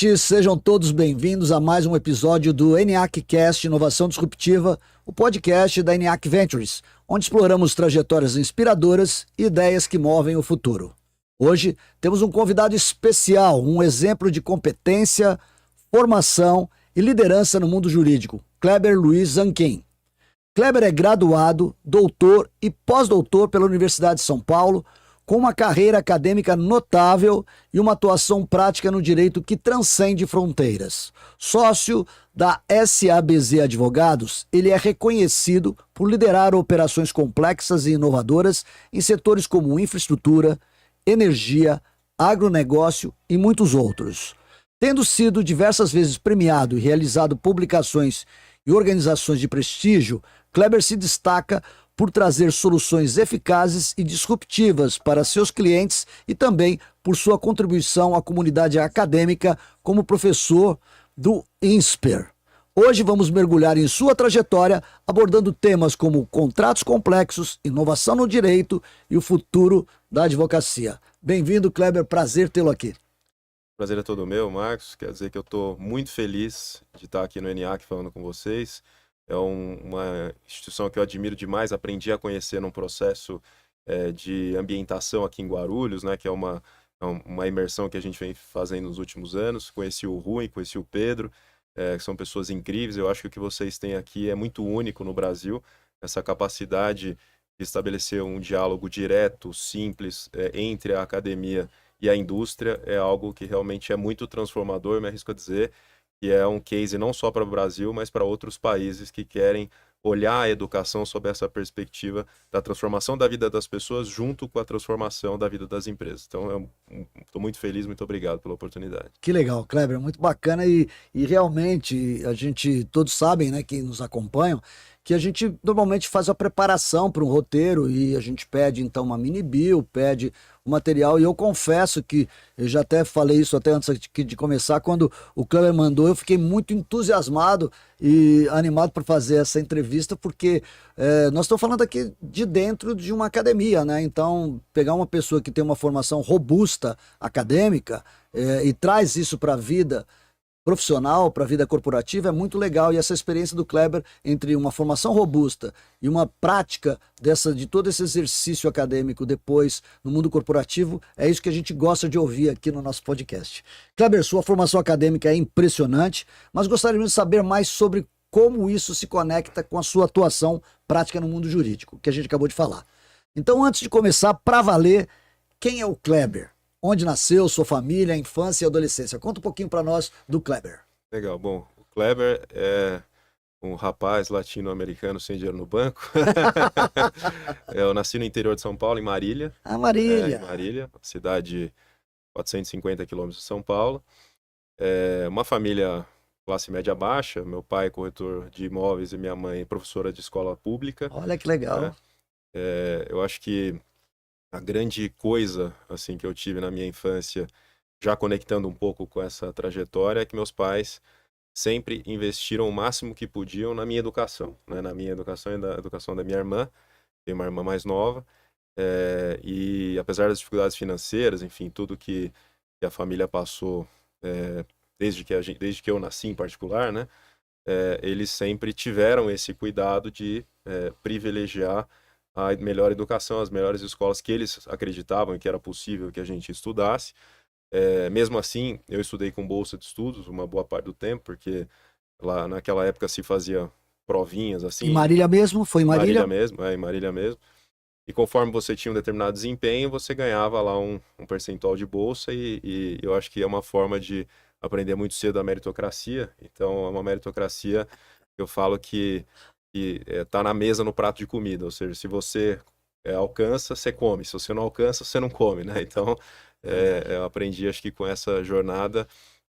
ouvintes, sejam todos bem-vindos a mais um episódio do ENIAC Cast Inovação Disruptiva, o podcast da ENIAC Ventures, onde exploramos trajetórias inspiradoras e ideias que movem o futuro. Hoje temos um convidado especial, um exemplo de competência, formação e liderança no mundo jurídico, Kleber Luiz Zanquim. Kleber é graduado, doutor e pós-doutor pela Universidade de São Paulo, com uma carreira acadêmica notável e uma atuação prática no direito que transcende fronteiras. Sócio da SABZ Advogados, ele é reconhecido por liderar operações complexas e inovadoras em setores como infraestrutura, energia, agronegócio e muitos outros. Tendo sido diversas vezes premiado e realizado publicações e organizações de prestígio, Kleber se destaca por trazer soluções eficazes e disruptivas para seus clientes e também por sua contribuição à comunidade acadêmica como professor do INSPER. Hoje vamos mergulhar em sua trajetória, abordando temas como contratos complexos, inovação no direito e o futuro da advocacia. Bem-vindo, Kleber, prazer tê-lo aqui. Prazer é todo meu, Marcos. Quer dizer que eu estou muito feliz de estar aqui no ENIAC falando com vocês. É uma instituição que eu admiro demais, aprendi a conhecer num processo de ambientação aqui em Guarulhos, né, que é uma imersão que a gente vem fazendo nos últimos anos. Conheci o Rui, conheci o Pedro, que são pessoas incríveis. Eu acho que o que vocês têm aqui é muito único no Brasil, essa capacidade de estabelecer um diálogo direto, simples, entre a academia e a indústria, é algo que realmente é muito transformador, me arrisco a dizer, que é um case não só para o Brasil, mas para outros países que querem olhar a educação sob essa perspectiva da transformação da vida das pessoas junto com a transformação da vida das empresas. Então, eu estou muito feliz, muito obrigado pela oportunidade. Que legal, Kleber, muito bacana e realmente a gente, todos sabem, né, que nos acompanham, que a gente normalmente faz a preparação para um roteiro e a gente pede então uma mini bio, pede o material, e eu confesso que eu já até falei isso até antes de começar, quando o Kleber mandou, eu fiquei muito entusiasmado e animado para fazer essa entrevista, porque nós estamos falando aqui de dentro de uma academia, né? Então, pegar uma pessoa que tem uma formação robusta acadêmica e traz isso para a vida profissional, para a vida corporativa, é muito legal. E essa experiência do Kleber entre uma formação robusta e uma prática de todo esse exercício acadêmico depois no mundo corporativo, é isso que a gente gosta de ouvir aqui no nosso podcast. Kleber, sua formação acadêmica é impressionante, mas gostaríamos de saber mais sobre como isso se conecta com a sua atuação prática no mundo jurídico, que a gente acabou de falar. Então, antes de começar, para valer, quem é o Kleber? Onde nasceu, sua família, infância e adolescência? Conta um pouquinho para nós do Kleber. Legal, bom, o Kleber é um rapaz latino-americano sem dinheiro no banco. Eu nasci no interior de São Paulo, em Marília. Ah, Marília. Em Marília, cidade de 450 quilômetros de São Paulo. Uma família classe média baixa, meu pai é corretor de imóveis e minha mãe professora de escola pública. Olha que legal. Eu acho que a grande coisa assim que eu tive na minha infância, já conectando um pouco com essa trajetória, é que meus pais sempre investiram o máximo que podiam na minha educação, né? Na minha educação e na educação da minha irmã. Tenho uma irmã mais nova, e apesar das dificuldades financeiras, enfim, tudo que a família passou, desde que eu nasci em particular, né? Eles sempre tiveram esse cuidado de privilegiar a melhor educação, as melhores escolas que eles acreditavam que era possível que a gente estudasse. Mesmo assim, eu estudei com bolsa de estudos uma boa parte do tempo, porque lá naquela época se fazia provinhas assim. Em Marília mesmo? Foi em Marília? Em Marília mesmo. E conforme você tinha um determinado desempenho, você ganhava lá um percentual de bolsa, e eu acho que é uma forma de aprender muito cedo a meritocracia. Então, é uma meritocracia que eu falo que tá na mesa, no prato de comida, ou seja, se você alcança, você come, se você não alcança, você não come, né? Então, eu aprendi, acho que com essa jornada,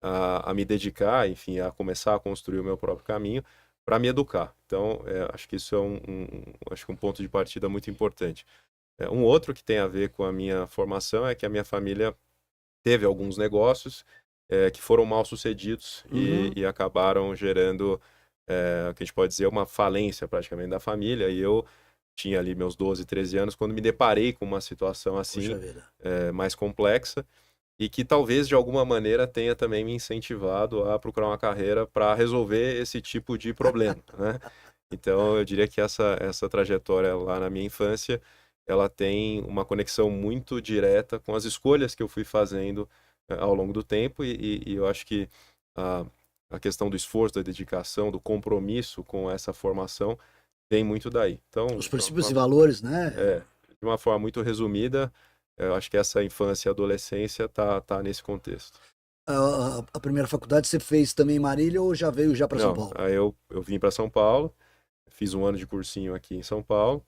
a me dedicar, enfim, a começar a construir o meu próprio caminho para me educar. Então, acho que isso é acho que um ponto de partida muito importante. Um outro que tem a ver com a minha formação é que a minha família teve alguns negócios que foram mal sucedidos e acabaram gerando o que a gente pode dizer uma falência praticamente da família, e eu tinha ali meus 12, 13 anos quando me deparei com uma situação assim mais complexa, e que talvez de alguma maneira tenha também me incentivado a procurar uma carreira para resolver esse tipo de problema, né? Então eu diria que essa trajetória lá na minha infância, ela tem uma conexão muito direta com as escolhas que eu fui fazendo ao longo do tempo e eu acho que a, a questão do esforço, da dedicação, do compromisso com essa formação vem muito daí. Então, Os princípios e valores, né? de uma forma muito resumida, eu acho que essa infância e adolescência tá nesse contexto. A primeira faculdade você fez também em Marília ou já veio já para São Não, Paulo? aí eu vim para São Paulo, fiz um ano de cursinho aqui em São Paulo,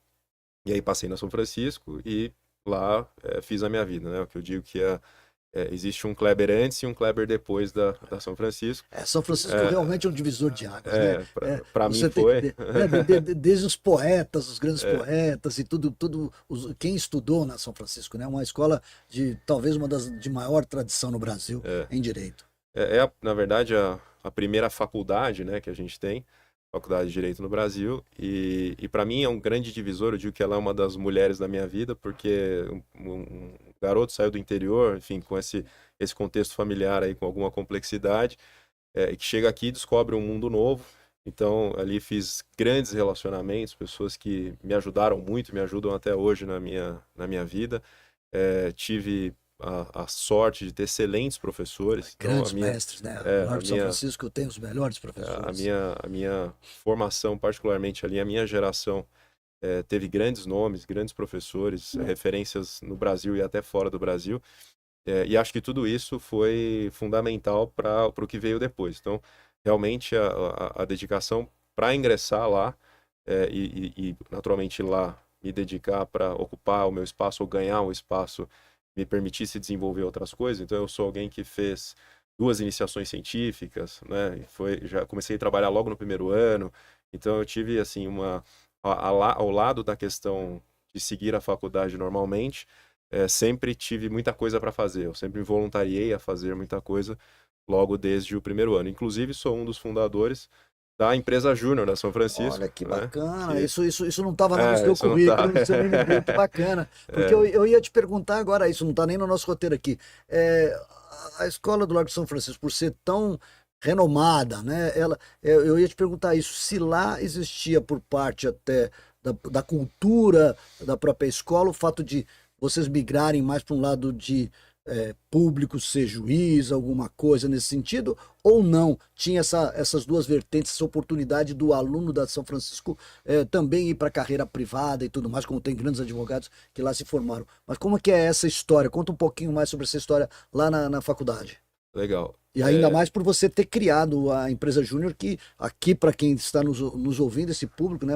e aí passei na São Francisco e lá fiz a minha vida, né? O que eu digo que existe um Kleber antes e um Kleber depois da São Francisco. São Francisco É, realmente é um divisor de águas, né? para mim Você tem, foi. desde os poetas, os grandes É, poetas e quem estudou na São Francisco, né? Uma escola de talvez uma das de maior tradição no Brasil é, em direito. na verdade, a primeira faculdade, né, que a gente tem, Faculdade de Direito no Brasil, e para mim é um grande divisor, eu digo que ela é uma das mulheres da minha vida, porque um garoto saiu do interior, enfim, com esse contexto familiar aí, com alguma complexidade, e que chega aqui e descobre um mundo novo, então ali fiz grandes relacionamentos, pessoas que me ajudaram muito, me ajudam até hoje na minha vida, tive a sorte de ter excelentes professores, então Grandes mestres, né? O a Largo de São minha Francisco tem os melhores a professores. minha, a minha formação, particularmente ali, a minha geração, teve grandes nomes, grandes professores, referências no Brasil e até fora do Brasil, e acho que tudo isso foi fundamental para o que veio depois. Então, realmente, a dedicação para ingressar lá e, naturalmente, lá me dedicar para ocupar o meu espaço ou ganhar um espaço me permitisse desenvolver outras coisas. Então, eu sou alguém que fez duas iniciações científicas, né? Já comecei a trabalhar logo no primeiro ano. Então, eu tive assim ao lado da questão de seguir a faculdade normalmente, sempre tive muita coisa para fazer. Eu sempre me voluntariei a fazer muita coisa logo desde o primeiro ano. Inclusive, sou um dos fundadores da empresa Júnior da São Francisco, Olha que né? bacana, isso não estava no seu Isso não tá. currículo, você nem me deu, que bacana. Porque É, eu ia te perguntar agora, isso não está nem no nosso roteiro aqui. A escola do Largo de São Francisco, por ser tão renomada, né? Eu ia te perguntar isso, se lá existia por parte até da cultura da própria escola, o fato de vocês migrarem mais para um lado de público ser juiz, alguma coisa nesse sentido, ou não? Tinha essas duas vertentes, essa oportunidade do aluno da São Francisco também ir para a carreira privada e tudo mais, como tem grandes advogados que lá se formaram. Mas como é que é essa história? Conta um pouquinho mais sobre essa história lá na faculdade. legal. E ainda mais por você ter criado a empresa Júnior, que aqui, para quem está nos ouvindo, esse público, né,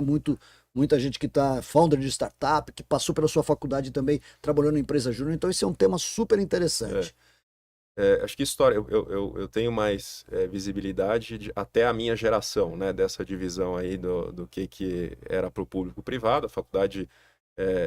muita gente que está founder de startup, que passou pela sua faculdade também trabalhando em empresa Júnior, então esse é um tema super É, interessante. acho que história, eu tenho mais visibilidade até a minha geração, né, dessa divisão aí do que era para o público privado, a faculdade,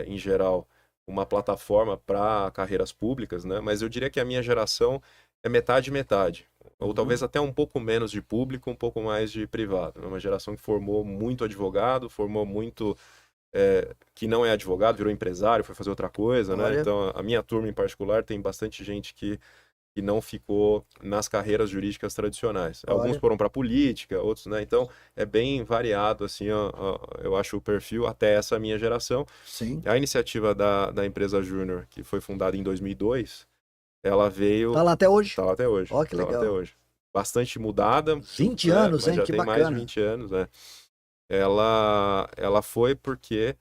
em geral, uma plataforma para carreiras públicas, né, mas eu diria que a minha geração é metade metade, ou Uhum. talvez até um pouco menos de público, um pouco mais de privado. É uma geração que formou muito advogado, formou muito que não é advogado, virou empresário, foi fazer outra coisa, né? Olha, Então, a minha turma em particular tem bastante gente que não ficou nas carreiras jurídicas tradicionais. Alguns olha, foram para política, outros, né? Então, é bem variado, assim, eu acho o perfil até essa minha geração. sim. A iniciativa da empresa Júnior, que foi fundada em 2002, ela Tá veio, lá até hoje? tá lá até hoje, Ó, que tá lá até legal. hoje. Bastante mudada, 20 né? anos, Mas hein? já Que tem mais de bacana. 20 anos, né? Ela foi porque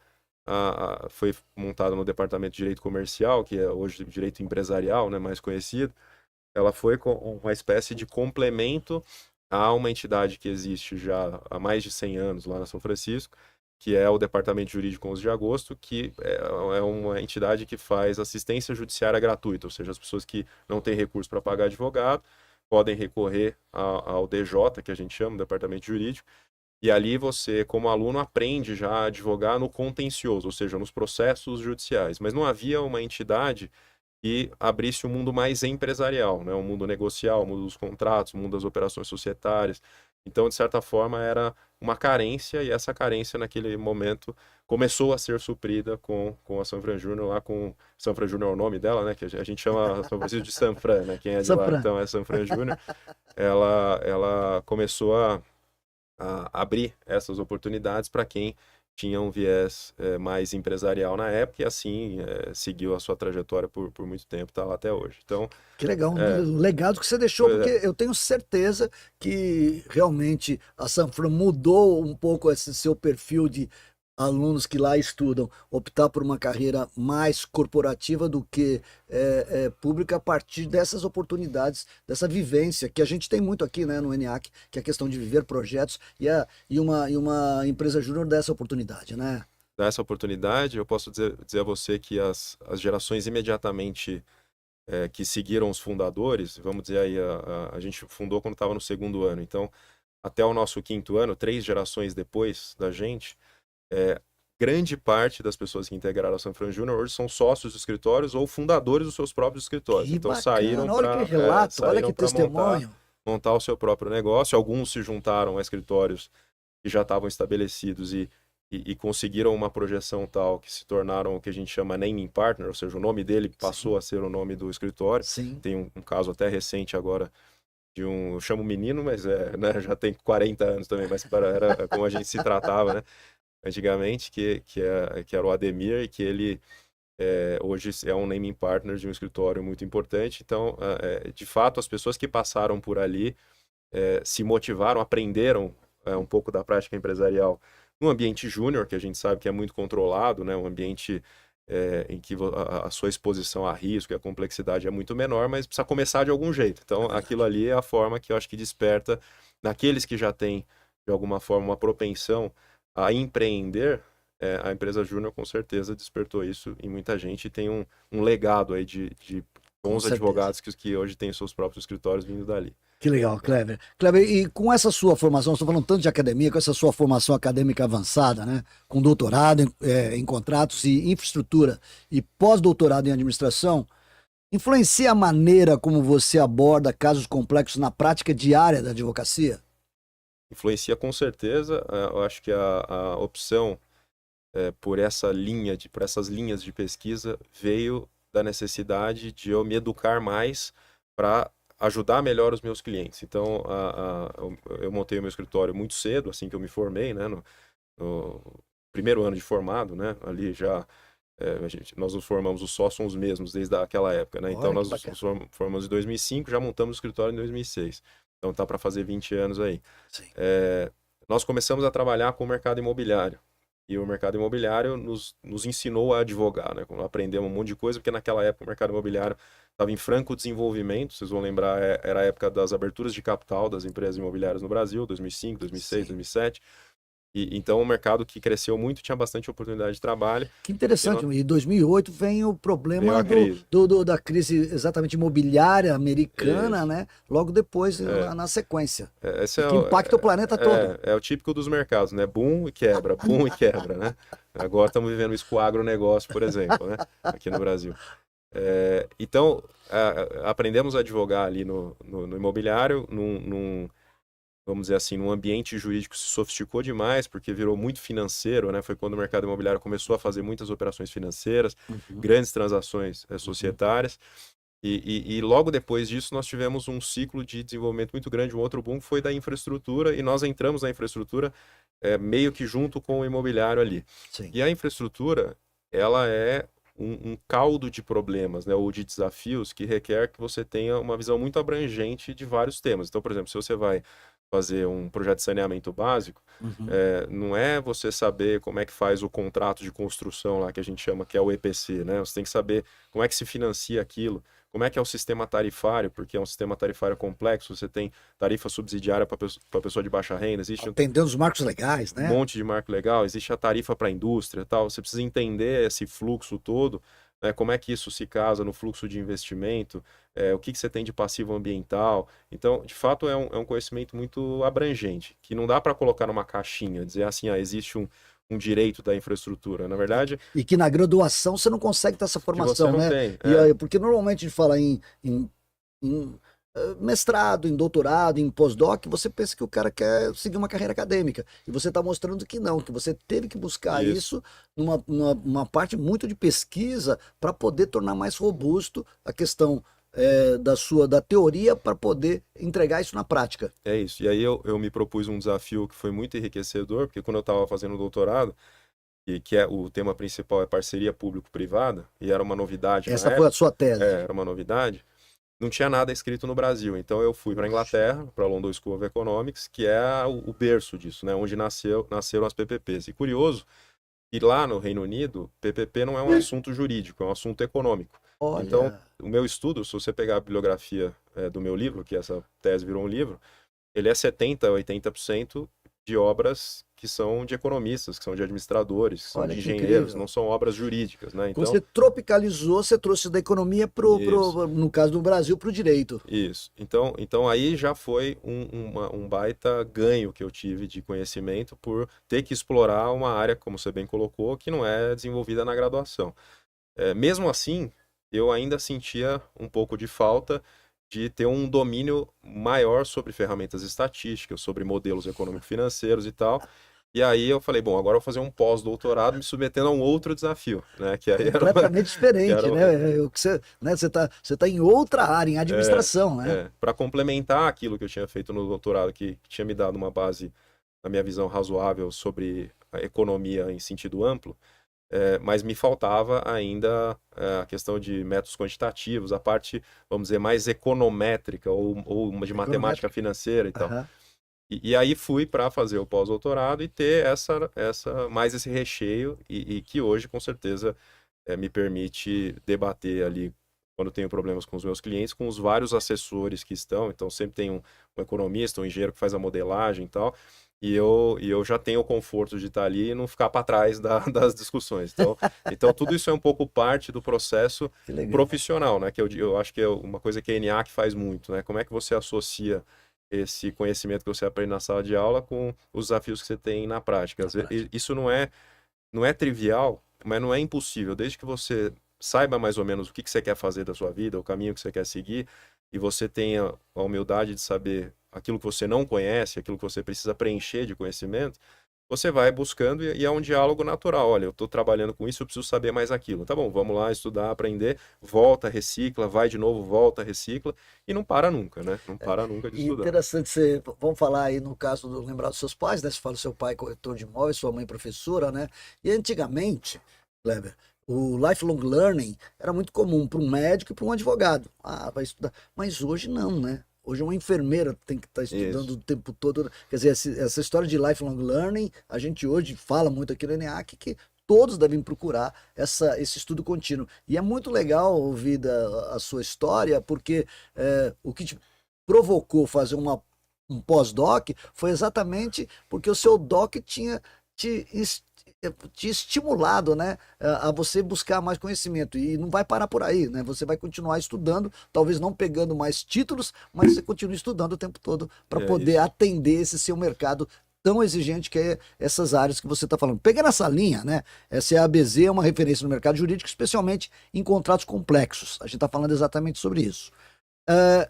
foi montada no departamento de direito comercial, que é hoje direito empresarial, né, mais conhecido. Ela foi com uma espécie de complemento a uma entidade que existe já há mais de 100 anos lá na São Francisco, que é o Departamento Jurídico 11 de Agosto, que é uma entidade que faz assistência judiciária gratuita, ou seja, as pessoas que não têm recurso para pagar advogado podem recorrer ao DJ, que a gente chama, Departamento Jurídico, e ali você, como aluno, aprende já a advogar no contencioso, ou seja, nos processos judiciais. Mas não havia uma entidade que abrisse um mundo mais empresarial, né? Um mundo negocial, um mundo dos contratos, um mundo das operações societárias. Então, de certa forma, era uma carência, e essa carência, naquele momento, começou a ser suprida com a Sanfran Júnior, lá com... Sanfran Júnior é o nome dela, né? Que a gente chama São Francisco de Sanfran, né? Quem é de lá, Safran. então, é Sanfran Júnior. Ela começou a abrir essas oportunidades para quem tinha um viés mais empresarial na época, e assim seguiu a sua trajetória por muito tempo, está lá até hoje. Então, Que legal, é, o legado que você deixou, pois porque é, eu tenho certeza que realmente a Sanfran mudou um pouco esse seu perfil de alunos que lá estudam, optar por uma carreira mais corporativa do que pública a partir dessas oportunidades, dessa vivência que a gente tem muito aqui, né, no ENIAC, que é a questão de viver projetos e uma empresa júnior dá essa oportunidade, né? dá essa oportunidade. Eu posso dizer a você que as gerações imediatamente que seguiram os fundadores, vamos dizer aí, a gente fundou quando estava no segundo ano, então até o nosso quinto ano, 3 gerações depois da gente, é, grande parte das pessoas que integraram a Sanfran Júnior hoje são sócios dos escritórios ou fundadores dos seus próprios escritórios. Que Então saíram bacana, olha que para relato, olha que saíram para testemunho. montar o seu próprio negócio. Alguns se juntaram a escritórios que já estavam estabelecidos e conseguiram uma projeção tal que se tornaram o que a gente chama naming partner, ou seja, o nome dele passou Sim, a ser o nome do escritório. sim. Tem um caso até recente agora de eu chamo menino, mas né, já tem 40 anos também, mas era como a gente se tratava, né? Antigamente, que era o Ademir, e que ele hoje é um naming partner de um escritório muito importante. Então, de fato, as pessoas que passaram por ali se motivaram, aprenderam um pouco da prática empresarial no ambiente júnior, que a gente sabe que é muito controlado, né? Um ambiente em que a sua exposição a risco e a complexidade é muito menor, mas precisa começar de algum jeito. É Então, aquilo verdade. ali é a forma que eu acho que desperta naqueles que já têm, de alguma forma, uma propensão a empreender. A empresa Júnior com certeza despertou isso em muita gente, e tem um legado aí de Com bons certeza. advogados que hoje têm seus próprios escritórios vindo dali. Que legal, Kleber. Kleber, e com essa sua formação, estou falando tanto de academia, com essa sua formação acadêmica avançada, né? Com doutorado em contratos e infraestrutura e pós-doutorado em administração, influencia a maneira como você aborda casos complexos na prática diária da advocacia? Influencia com certeza. Eu acho que a opção por essas linhas de pesquisa veio da necessidade de eu me educar mais para ajudar melhor os meus clientes. Então, eu montei o meu escritório muito cedo, assim que eu me formei, né, no primeiro ano de formado, né, ali já nós nos formamos, os sócios são os mesmos desde aquela época, né, então Olha que nós bacana. nos formamos em 2005, já montamos o escritório em 2006, então tá para fazer 20 anos aí. Sim. Nós começamos a trabalhar com o mercado imobiliário. E o mercado imobiliário nos ensinou a advogar, né? Aprendemos um monte de coisa, porque naquela época o mercado imobiliário estava em franco desenvolvimento. Vocês vão lembrar, era a época das aberturas de capital das empresas imobiliárias no Brasil, 2005, 2006, Sim. 2007. Então, um mercado que cresceu muito, tinha bastante oportunidade de trabalho. Que E interessante. Em 2008 vem o veio problema a crise. da crise exatamente imobiliária americana, Isso. né? Logo depois, É, na sequência. esse E que impacta o planeta todo. é o típico dos mercados, né? Boom e quebra, né? Agora estamos vivendo isso com o agronegócio, por exemplo, né? Aqui no Brasil. Então, aprendemos a advogar ali no imobiliário, vamos dizer assim, num ambiente jurídico que se sofisticou demais, porque virou muito financeiro, né? Foi quando o mercado imobiliário começou a fazer muitas operações financeiras, Uhum, grandes transações uhum. societárias. E logo depois disso, nós tivemos um ciclo de desenvolvimento muito grande. Um outro boom foi da infraestrutura, e nós entramos na infraestrutura meio que junto com o imobiliário ali. Sim. E a infraestrutura, ela é um caldo de problemas, né, ou de desafios que requer que você tenha uma visão muito abrangente de vários temas. Então, por exemplo, se você vai fazer um projeto de saneamento básico, Uhum. não é você saber como é que faz o contrato de construção lá, que a gente chama, que é o EPC, né? Você tem que saber como é que se financia aquilo, como é que é o sistema tarifário, porque é um sistema tarifário complexo, você tem tarifa subsidiária para pessoa de baixa renda, existe Atendendo os marcos legais, um né? monte de marco legal, existe a tarifa para a indústria, tal. Você precisa entender esse fluxo todo, né, como é que isso se casa no fluxo de investimento, o que você tem de passivo ambiental. Então, de fato, é um conhecimento muito abrangente, que não dá para colocar numa caixinha, dizer assim, existe um direito da infraestrutura. Na verdade, E que na graduação você não consegue ter essa que você formação, não né? tem. E aí, porque normalmente a gente fala em mestrado, em doutorado, em pós-doc, você pensa que o cara quer seguir uma carreira acadêmica. E você está mostrando que não, que você teve que buscar Isso. isso numa parte muito de pesquisa para poder tornar mais robusto a questão da teoria para poder entregar isso na prática. É isso. E aí eu me propus um desafio que foi muito enriquecedor, porque quando eu estava fazendo o doutorado, e que é o tema principal é parceria público-privada, e era uma novidade na Essa foi a época, sua tese. era uma novidade, não tinha nada escrito no Brasil. Então eu fui para a Inglaterra, para a London School of Economics, que é o berço disso, né? Onde nasceram as PPPs. E curioso, que lá no Reino Unido, PPP não é um assunto jurídico, é um assunto econômico. Então, Olha, o meu estudo, se você pegar a bibliografia do meu livro, que essa tese virou um livro, ele é 70, 80% de obras que são de economistas, que são de administradores, que são olha de que engenheiros, incrível. não são obras jurídicas, né? Quando Então, você tropicalizou, você trouxe da economia isso. no caso do Brasil, para o direito. Isso. Então aí já foi um baita ganho que eu tive de conhecimento por ter que explorar uma área, como você bem colocou, que não é desenvolvida na graduação. Mesmo assim, eu ainda sentia um pouco de falta de ter um domínio maior sobre ferramentas estatísticas, sobre modelos econômico-financeiros e tal. E aí eu falei, bom, agora eu vou fazer um pós-doutorado me submetendo a um outro desafio, né? Que aí era, Completamente que era diferente, né? O que você tá em outra área, em administração, né? para complementar aquilo que eu tinha feito no doutorado, que tinha me dado uma base, na minha visão, razoável sobre a economia em sentido amplo, mas me faltava ainda a questão de métodos quantitativos, a parte, vamos dizer, mais econométrica ou uma de matemática Econométrica. financeira e tal. Aham. E aí fui para fazer o pós-doutorado e ter mais esse recheio e que hoje, com certeza, me permite debater ali quando tenho problemas com os meus clientes, com os vários assessores que estão. Então, sempre tem um economista, um engenheiro que faz a modelagem e tal. E eu já tenho o conforto de estar ali e não ficar para trás das discussões. Então, tudo isso é um pouco parte do processo Que legal. profissional, né? Que eu acho que é uma coisa que a ENIAC faz muito, né? Como é que você associa esse conhecimento que você aprende na sala de aula com os desafios que você tem na prática? Às vezes, isso não é trivial, mas não é impossível. Desde que você saiba mais ou menos o que você quer fazer da sua vida, o caminho que você quer seguir, e você tenha a humildade de saber aquilo que você não conhece, aquilo que você precisa preencher de conhecimento, você vai buscando e é um diálogo natural. Olha, eu estou trabalhando com isso, eu preciso saber mais aquilo. Tá bom, vamos lá estudar, aprender, volta, recicla, vai de novo, volta, recicla, e não para nunca, né? Não para nunca de E estudar. interessante vamos falar aí no caso do lembrar dos seus pais, né? Você fala seu pai corretor de imóveis, sua mãe professora, né? E antigamente, Kleber, o lifelong learning era muito comum para um médico e para um advogado. Ah, vai estudar. Mas hoje não, né? Hoje uma enfermeira tem que estar estudando Isso. o tempo todo. Quer dizer, essa história de lifelong learning, a gente hoje fala muito aqui no ENEAC que todos devem procurar esse estudo contínuo. E é muito legal ouvir a sua história, porque o que te provocou fazer um pós-doc foi exatamente porque o seu doc tinha te, es- te estimulado, né, a você buscar mais conhecimento. E não vai parar por aí, né? Você vai continuar estudando, talvez não pegando mais títulos, mas você continua estudando o tempo todo para É poder isso. atender esse seu mercado tão exigente que é essas áreas que você está falando. Pegando essa linha, né? Essa ABZ é uma referência no mercado jurídico, especialmente em contratos complexos. A gente está falando exatamente sobre isso. É,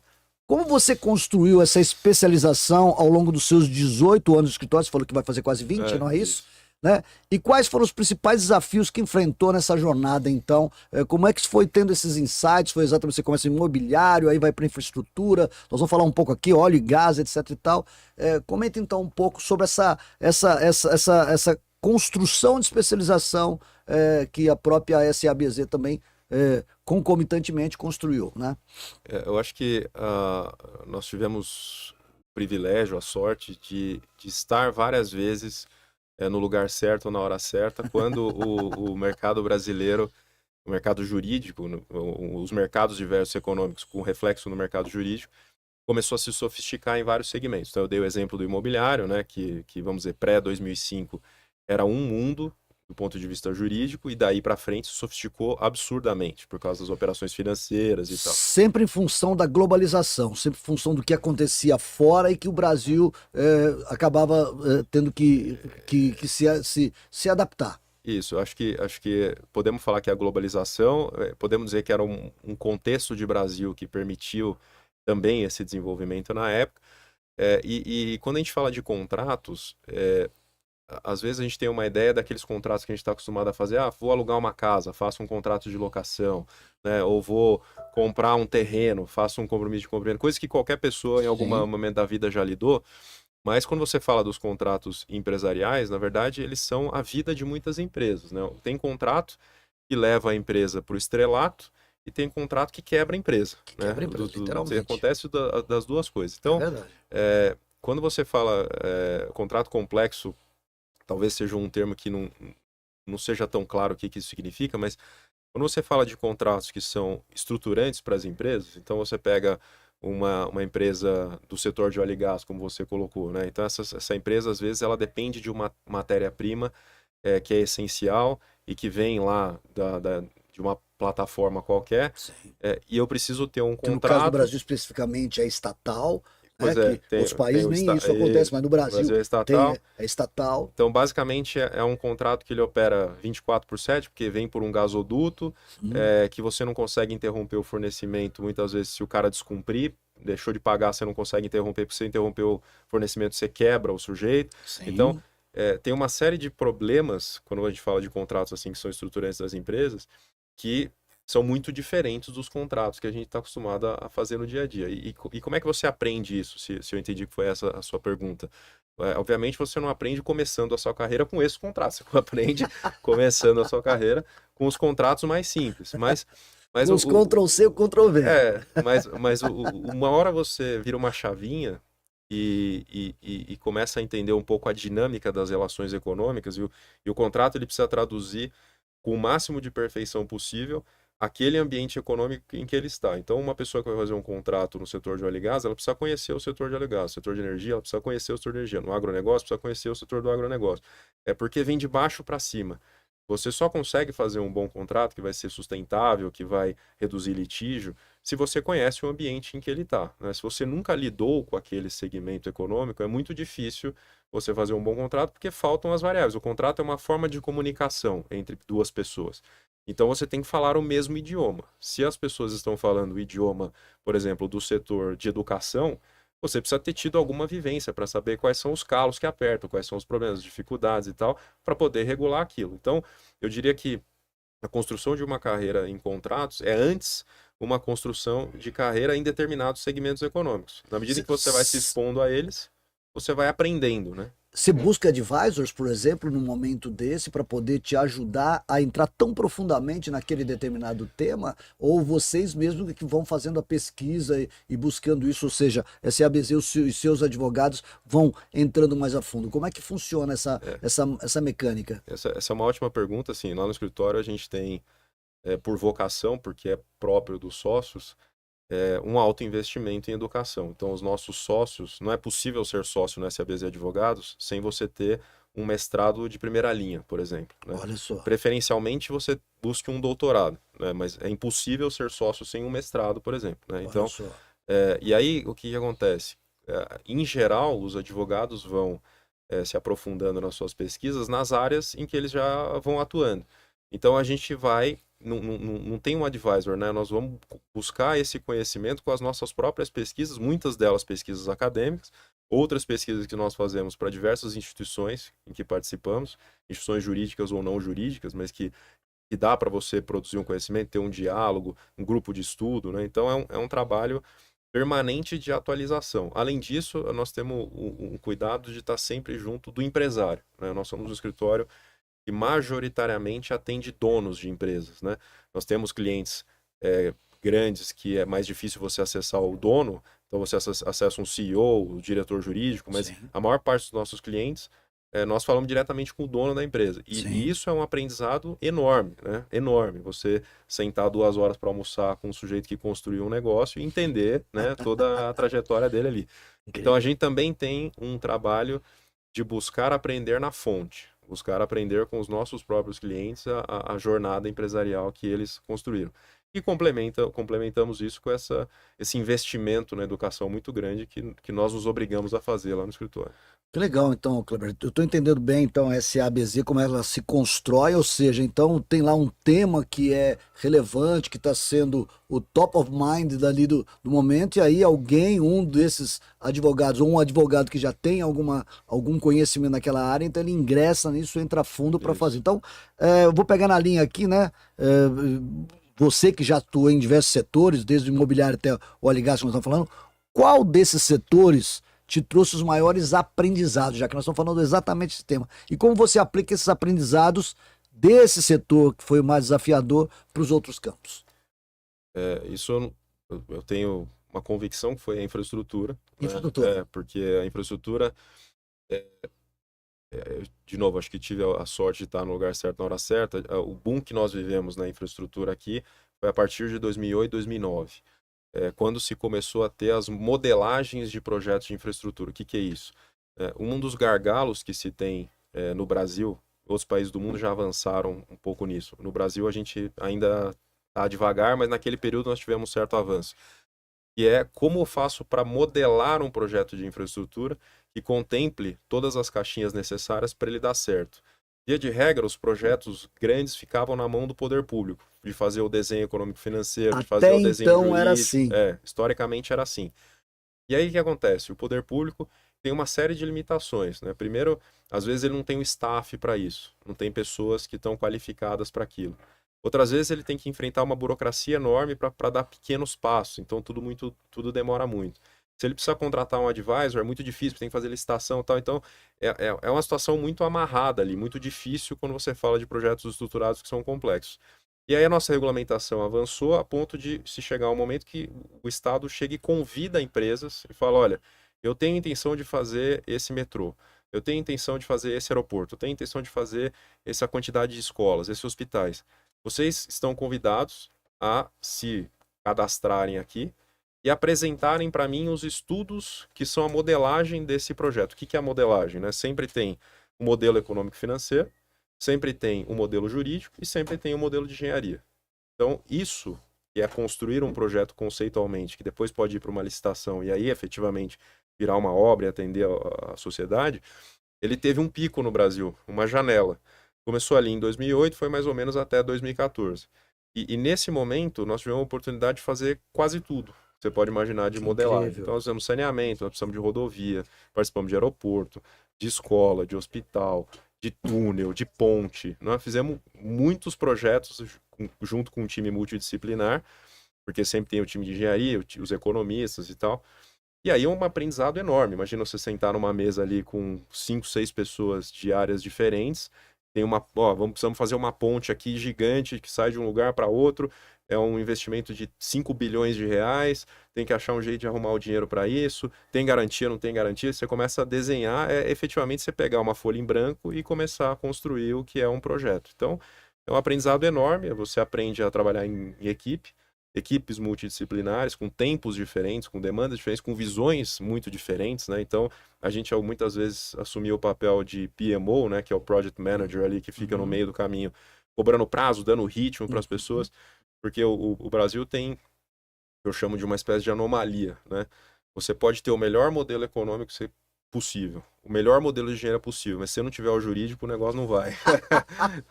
como você construiu essa especialização ao longo dos seus 18 anos de escritório? Você falou que vai fazer quase 20, não é isso? Isso. Né? E quais foram os principais desafios que enfrentou nessa jornada, então? Como é que foi tendo esses insights? Foi exatamente, você começa em imobiliário, aí vai para infraestrutura, nós vamos falar um pouco aqui, óleo e gás, etc e tal. Comenta então um pouco sobre essa construção de especialização que a própria SABZ também concomitantemente construiu, né? Eu acho que nós tivemos o privilégio, a sorte de estar várias vezes no lugar certo, na hora certa, quando o mercado brasileiro, o mercado jurídico, os mercados diversos econômicos com reflexo no mercado jurídico, começou a se sofisticar em vários segmentos. Então, eu dei o exemplo do imobiliário, né, que vamos dizer, pré-2005, era um mundo do ponto de vista jurídico, e daí para frente se sofisticou absurdamente, por causa das operações financeiras e tal. Sempre em função da globalização, sempre em função do que acontecia fora e que o Brasil acabava tendo que se adaptar. Isso, acho que podemos falar que a globalização, podemos dizer que era um contexto de Brasil que permitiu também esse desenvolvimento na época. E quando a gente fala de contratos, às vezes a gente tem uma ideia daqueles contratos que a gente está acostumado a fazer. Vou alugar uma casa, faço um contrato de locação, né? Ou vou comprar um terreno, faço um compromisso de compra, coisa que qualquer pessoa em algum Sim. momento da vida já lidou. Mas quando você fala dos contratos empresariais, na verdade, eles são a vida de muitas empresas, né? Tem contrato que leva a empresa para o estrelato e tem contrato que quebra a empresa, Que né? quebra a empresa, literalmente. Acontece das duas coisas. É Então, verdade. quando você fala contrato complexo, talvez seja um termo que não seja tão claro o que isso significa, mas quando você fala de contratos que são estruturantes para as empresas, então você pega uma empresa do setor de óleo e gás, como você colocou, né? Então essa empresa, às vezes, ela depende de uma matéria-prima que é essencial e que vem lá de uma plataforma qualquer, Sim. e eu preciso ter um Que no caso do contrato. Brasil especificamente é estatal, né? Pois é, Que outros países nem isso acontece, mas no no Brasil Brasil é estatal. é estatal. Então, basicamente, é um contrato que ele opera 24/7, porque vem por um gasoduto, que você não consegue interromper o fornecimento, muitas vezes, se o cara descumprir, deixou de pagar, você não consegue interromper, porque se você interromper o fornecimento, você quebra o sujeito. Então, Sim. tem uma série de problemas, quando a gente fala de contratos assim que são estruturantes das empresas, que são muito diferentes dos contratos que a gente está acostumado a fazer no dia a dia. E como é que você aprende isso, se eu entendi que foi essa a sua pergunta? Obviamente você não aprende começando a sua carreira com esses contratos, você aprende começando a sua carreira com os contratos mais simples. Mas Os Ctrl+C e o Ctrl+V. uma hora você vira uma chavinha e começa a entender um pouco a dinâmica das relações econômicas, e o contrato ele precisa traduzir com o máximo de perfeição possível aquele ambiente econômico em que ele está. Então, uma pessoa que vai fazer um contrato no setor de óleo e gás, ela precisa conhecer o setor de óleo e gás. No setor de energia, ela precisa conhecer o setor de energia. No agronegócio, precisa conhecer o setor do agronegócio. É porque vem de baixo para cima. Você só consegue fazer um bom contrato que vai ser sustentável, que vai reduzir litígio, se você conhece o ambiente em que ele está, né? Se você nunca lidou com aquele segmento econômico, é muito difícil você fazer um bom contrato porque faltam as variáveis. O contrato é uma forma de comunicação entre duas pessoas. Então você tem que falar o mesmo idioma. Se as pessoas estão falando o idioma, por exemplo, do setor de educação, você precisa ter tido alguma vivência para saber quais são os calos que apertam, quais são os problemas, as dificuldades e tal, para poder regular aquilo. Então, eu diria que a construção de uma carreira em contratos é antes uma construção de carreira em determinados segmentos econômicos. Na medida que você vai se expondo a eles, você vai aprendendo, né? Você busca advisors, por exemplo, num momento desse, para poder te ajudar a entrar tão profundamente naquele determinado tema, ou vocês mesmos que vão fazendo a pesquisa e buscando isso, ou seja, a SABZ e os seus advogados vão entrando mais a fundo. Como é que funciona essa mecânica? Essa é uma ótima pergunta. Assim, lá no escritório a gente tem, por vocação, porque é próprio dos sócios, um alto investimento em educação. Então, os nossos sócios, não é possível ser sócio no SABZ Advogados sem você ter um mestrado de primeira linha, por exemplo, né? Olha só. Preferencialmente, você busque um doutorado, né? Mas é impossível ser sócio sem um mestrado, por exemplo, né? Então, Olha só. e aí, o que acontece? Em geral, os advogados vão se aprofundando nas suas pesquisas nas áreas em que eles já vão atuando. Então, a gente vai não tem um advisor, né? Nós vamos buscar esse conhecimento com as nossas próprias pesquisas, muitas delas pesquisas acadêmicas, outras pesquisas que nós fazemos para diversas instituições em que participamos, instituições jurídicas ou não jurídicas, mas que dá para você produzir um conhecimento, ter um diálogo, um grupo de estudo, né? Então é um trabalho permanente de atualização. Além disso, nós temos um cuidado de estar sempre junto do empresário, né? Nós somos um escritório que majoritariamente atende donos de empresas, né? Nós temos clientes grandes que é mais difícil você acessar o dono, então você acessa um CEO, o diretor jurídico, mas Sim. a maior parte dos nossos clientes, nós falamos diretamente com o dono da empresa. E isso é um aprendizado enorme, né? Enorme. Você sentar 2 horas para almoçar com um sujeito que construiu um negócio e entender, né, toda a trajetória dele ali. Então a gente também tem um trabalho de buscar aprender na fonte, buscar aprender com os nossos próprios clientes a jornada empresarial que eles construíram. E complementamos isso com esse investimento na educação muito grande que nós nos obrigamos a fazer lá no escritório. Que legal, então, Kleber. Eu estou entendendo bem, então, a SABZ, como ela se constrói, ou seja, então tem lá um tema que é relevante, que está sendo o top of mind dali do momento, e aí alguém, um desses advogados, ou um advogado que já tem algum conhecimento naquela área, então ele ingressa nisso, entra a fundo para fazer. Isso. Então, eu vou pegar na linha aqui, né? Você que já atuou em diversos setores, desde o imobiliário até o óleo e gás que nós estamos falando, qual desses setores te trouxe os maiores aprendizados, já que nós estamos falando exatamente desse tema? E como você aplica esses aprendizados desse setor, que foi o mais desafiador, para os outros campos? Isso eu tenho uma convicção que foi a infraestrutura, né? Infraestrutura. Porque a infraestrutura, de novo, acho que tive a sorte de estar no lugar certo na hora certa. O boom que nós vivemos na infraestrutura aqui foi a partir de 2008, 2009. Quando se começou a ter as modelagens de projetos de infraestrutura. O que que é isso? Um dos gargalos que se tem no Brasil, outros países do mundo já avançaram um pouco nisso. No Brasil a gente ainda está devagar, mas naquele período nós tivemos um certo avanço. E é como eu faço para modelar um projeto de infraestrutura que contemple todas as caixinhas necessárias para ele dar certo. Via de regra, os projetos grandes ficavam na mão do poder público, de fazer o desenho econômico-financeiro, de fazer Até o desenho então era jurídico. assim. Historicamente era assim. E aí o que acontece? O poder público tem uma série de limitações, né? Primeiro, às vezes ele não tem o staff para isso, não tem pessoas que estão qualificadas para aquilo. Outras vezes ele tem que enfrentar uma burocracia enorme para dar pequenos passos, então tudo demora muito. Se ele precisa contratar um advisor, é muito difícil, tem que fazer licitação e tal. Então, é uma situação muito amarrada ali, muito difícil quando você fala de projetos estruturados que são complexos. E aí a nossa regulamentação avançou a ponto de se chegar um momento que o Estado chega e convida empresas e fala, olha, eu tenho intenção de fazer esse metrô, eu tenho intenção de fazer esse aeroporto, eu tenho intenção de fazer essa quantidade de escolas, esses hospitais. Vocês estão convidados a se cadastrarem aqui e apresentarem para mim os estudos que são a modelagem desse projeto. O que é a modelagem, né? Sempre tem o modelo econômico-financeiro, sempre tem o modelo jurídico e sempre tem o modelo de engenharia. Então, isso que é construir um projeto conceitualmente, que depois pode ir para uma licitação e aí efetivamente virar uma obra e atender a sociedade, ele teve um pico no Brasil, uma janela. Começou ali em 2008, foi mais ou menos até 2014. E nesse momento, nós tivemos a oportunidade de fazer quase tudo. Você pode imaginar de modelagem. Incrível. Então, nós fizemos saneamento, nós precisamos de rodovia, participamos de aeroporto, de escola, de hospital, de túnel, de ponte. Nós fizemos muitos projetos junto com um time multidisciplinar, porque sempre tem o time de engenharia, os economistas e tal. E aí é um aprendizado enorme. Imagina você sentar numa mesa ali com 5, 6 pessoas de áreas diferentes. Tem precisamos fazer uma ponte aqui gigante que sai de um lugar para outro. É um investimento de 5 bilhões de reais. Tem que achar um jeito de arrumar o dinheiro para isso. Tem garantia, não tem garantia. Você começa a desenhar, efetivamente você pegar uma folha em branco e começar a construir o que é um projeto. Então, é um aprendizado enorme. Você aprende a trabalhar em equipe. Equipes multidisciplinares, com tempos diferentes, com demandas diferentes, com visões muito diferentes, né? Então, a gente muitas vezes assumiu o papel de PMO, né? Que é o Project Manager ali, que fica no meio do caminho, cobrando prazo, dando ritmo para as pessoas, porque o Brasil tem, eu chamo de uma espécie de anomalia, né? Você pode ter o melhor modelo econômico possível, o melhor modelo de engenharia possível, mas se você não tiver o jurídico, o negócio não vai.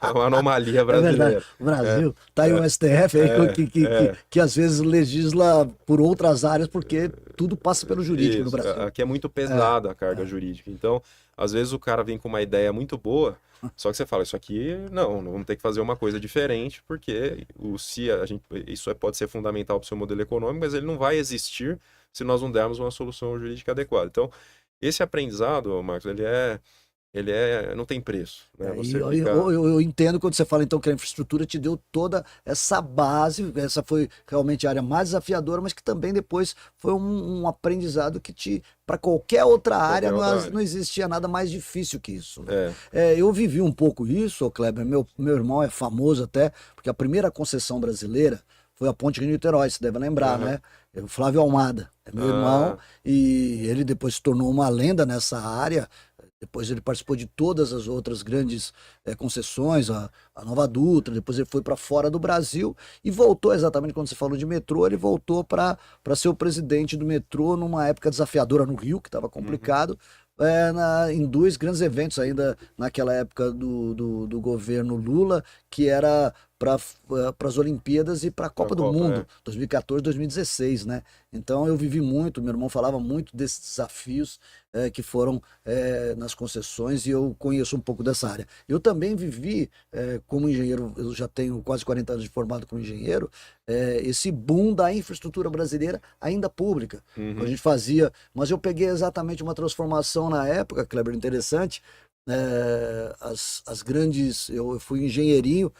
É uma anomalia É verdade. brasileira. O Brasil, tá aí o STF aí que às vezes legisla por outras áreas porque tudo passa pelo jurídico no Isso, Brasil. aqui é muito pesada a carga jurídica. Então, às vezes o cara vem com uma ideia muito boa, só que você fala, isso aqui não vamos ter que fazer uma coisa diferente, porque isso pode ser fundamental para o seu modelo econômico, mas ele não vai existir se nós não dermos uma solução jurídica adequada. Então, esse aprendizado, Marcos, não tem preço, né? Eu entendo quando você fala então que a infraestrutura te deu toda essa base, essa foi realmente a área mais desafiadora, mas que também depois foi um aprendizado que para qualquer outra área não existia nada mais difícil que isso, né? Eu vivi um pouco isso, Kleber, meu irmão é famoso até, porque a primeira concessão brasileira foi a Ponte Rio-Niterói, você deve lembrar, né? O Flávio Almada é meu irmão e ele depois se tornou uma lenda nessa área. Depois ele participou de todas as outras grandes concessões, a Nova Dutra, depois ele foi para fora do Brasil e voltou exatamente quando você falou de metrô, ele voltou para ser o presidente do metrô numa época desafiadora no Rio, que estava Uhum. complicado, em dois grandes eventos ainda naquela época do governo Lula, que era para as Olimpíadas e para a Pra Copa do Copa, Mundo, 2014, 2016, né? Então eu vivi muito, meu irmão falava muito desses desafios que foram nas concessões e eu conheço um pouco dessa área. Eu também vivi como engenheiro, eu já tenho quase 40 anos de formado como engenheiro, esse boom da infraestrutura brasileira ainda pública. Quando a Uhum. gente fazia, mas eu peguei exatamente uma transformação na época, Kleber, interessante. As grandes, eu fui engenheirinho,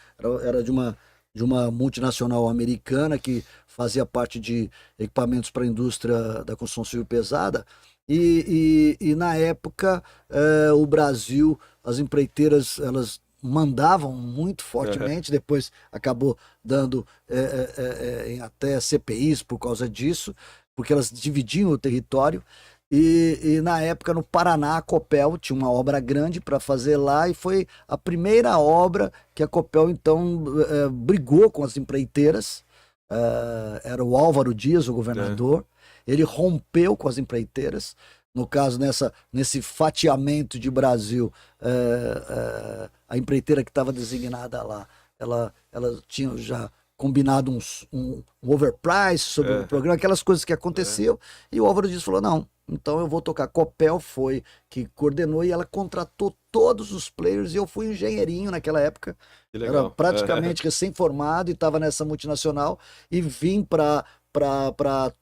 era de uma multinacional americana que fazia parte de equipamentos para a indústria da construção civil pesada. E na época, o Brasil, as empreiteiras, elas mandavam muito Aham. fortemente, depois acabou dando em até CPIs por causa disso, porque elas dividiam o território. E na época, no Paraná, a Copel tinha uma obra grande para fazer lá e foi a primeira obra que a Copel, então, brigou com as empreiteiras. Era o Álvaro Dias, o É. governador. Ele rompeu com as empreiteiras. No caso, nesse fatiamento de Brasil, a empreiteira que estava designada lá, ela tinha já combinado um overprice sobre o Aham. programa, aquelas coisas que É. aconteciam, e o Álvaro Dias falou: não, então eu vou tocar. Copel foi que coordenou e ela contratou todos os players, e eu fui engenheirinho naquela época, Que era legal. É. praticamente recém-formado e estava nessa multinacional, e vim para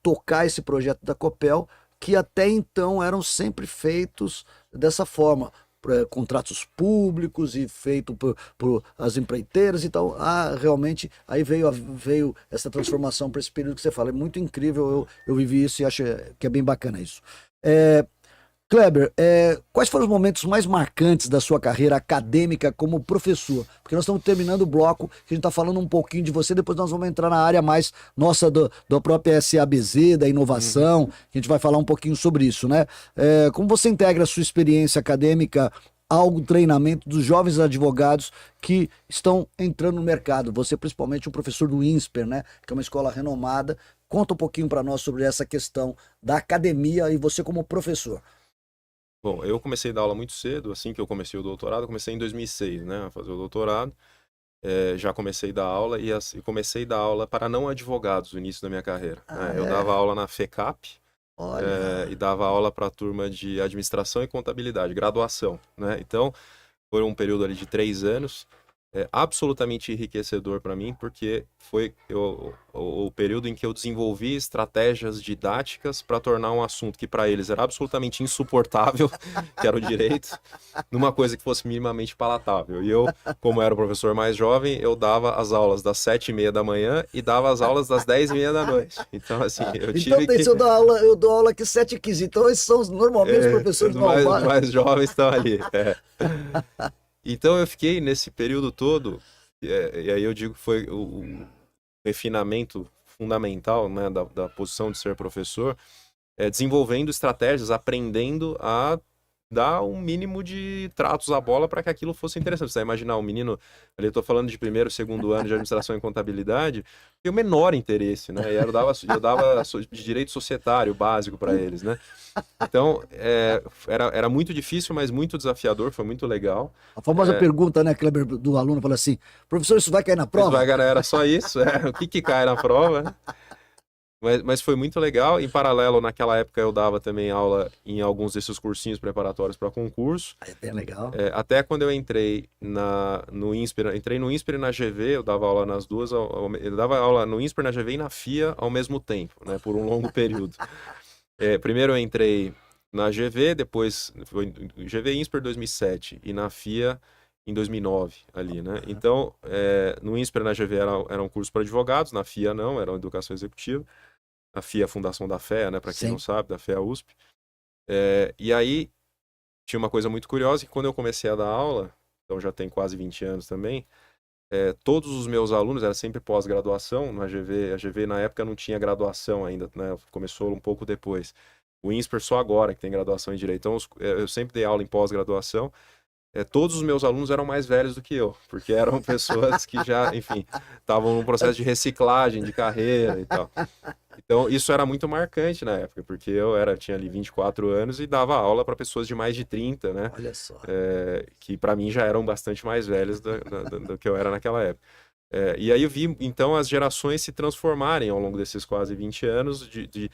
tocar esse projeto da Copel, que até então eram sempre feitos dessa forma. Contratos públicos e feito por as empreiteiras, então realmente aí veio essa transformação para esse período que você fala, é muito incrível, eu vivi isso e acho que é bem bacana isso. É, Kleber, quais foram os momentos mais marcantes da sua carreira acadêmica como professor? Porque nós estamos terminando o bloco, que a gente está falando um pouquinho de você, depois nós vamos entrar na área mais nossa da própria SABZ, da Uhum. inovação, que a gente vai falar um pouquinho sobre isso, né? Como você integra a sua experiência acadêmica ao treinamento dos jovens advogados que estão entrando no mercado? Você, principalmente, um professor do INSPER, né? Que é uma escola renomada. Conta um pouquinho para nós sobre essa questão da academia e você como professor. Bom, eu comecei a dar aula muito cedo, assim que eu comecei o doutorado, eu comecei em 2006, né, a fazer o doutorado. Já comecei a dar aula e comecei a dar aula para não advogados no início da minha carreira, Ah, né? Eu dava é? aula na FECAP, e Olha. dava aula para a turma de administração e contabilidade, graduação, né? Então, foi um período ali de 3 anos, absolutamente enriquecedor para mim, porque foi o período em que eu desenvolvi estratégias didáticas para tornar um assunto que para eles era absolutamente insuportável, que era o direito, numa coisa que fosse minimamente palatável. E eu, como era o professor mais jovem, eu dava as aulas das 7h30 da manhã e dava as aulas das 10h30 da noite. Então, assim, eu Então tive tem, que. se eu dou aula aqui 7h15. Então esses são normalmente os professores Os malvados. mais jovens estão ali. Então eu fiquei nesse período todo, e aí eu digo que foi o refinamento fundamental, né, da posição de ser professor, desenvolvendo estratégias, aprendendo a dar um mínimo de tratos à bola para que aquilo fosse interessante. Você vai imaginar um menino, ali eu estou falando de primeiro, segundo ano de administração e contabilidade, tem o menor interesse, né? E eu dava de direito societário básico para eles, né? Então, era muito difícil, mas muito desafiador, foi muito legal. A famosa É, pergunta, né, Kleber, do aluno, fala assim: professor, isso vai cair na Mas vai prova? ganhar, era só isso, o que que cai na prova, né? Mas foi muito legal. Em paralelo, naquela época eu dava também aula em alguns desses cursinhos preparatórios para concurso. É bem legal. Até quando eu entrei no INSPER, entrei no INSPER e na GV, eu dava aula nas duas, eu dava aula no INSPER, na GV e na FIA ao mesmo tempo, né, por um longo período. Primeiro eu entrei na GV, depois foi GV e INSPER 2007 e na FIA em 2009 ali, né? Então, no INSPER e na GV era um curso para advogados, na FIA não, era uma educação executiva. A FIA é a Fundação da FEA, né, para quem não Sim. sabe, da FEA USP. E aí tinha uma coisa muito curiosa que quando eu comecei a dar aula, então já tem quase 20 anos também, todos os meus alunos, era sempre pós-graduação, na GV, a GV na época não tinha graduação ainda, né, começou um pouco depois. O INSPER só agora que tem graduação em Direito. Então, eu sempre dei aula em pós-graduação. Todos os meus alunos eram mais velhos do que eu, porque eram pessoas que já, enfim, estavam num processo de reciclagem de carreira e tal. Então, isso era muito marcante na época, porque tinha ali 24 anos e dava aula para pessoas de mais de 30, né? Olha só. Que para mim já eram bastante mais velhos do que eu era naquela época. E aí eu vi, então, as gerações se transformarem ao longo desses quase 20 anos de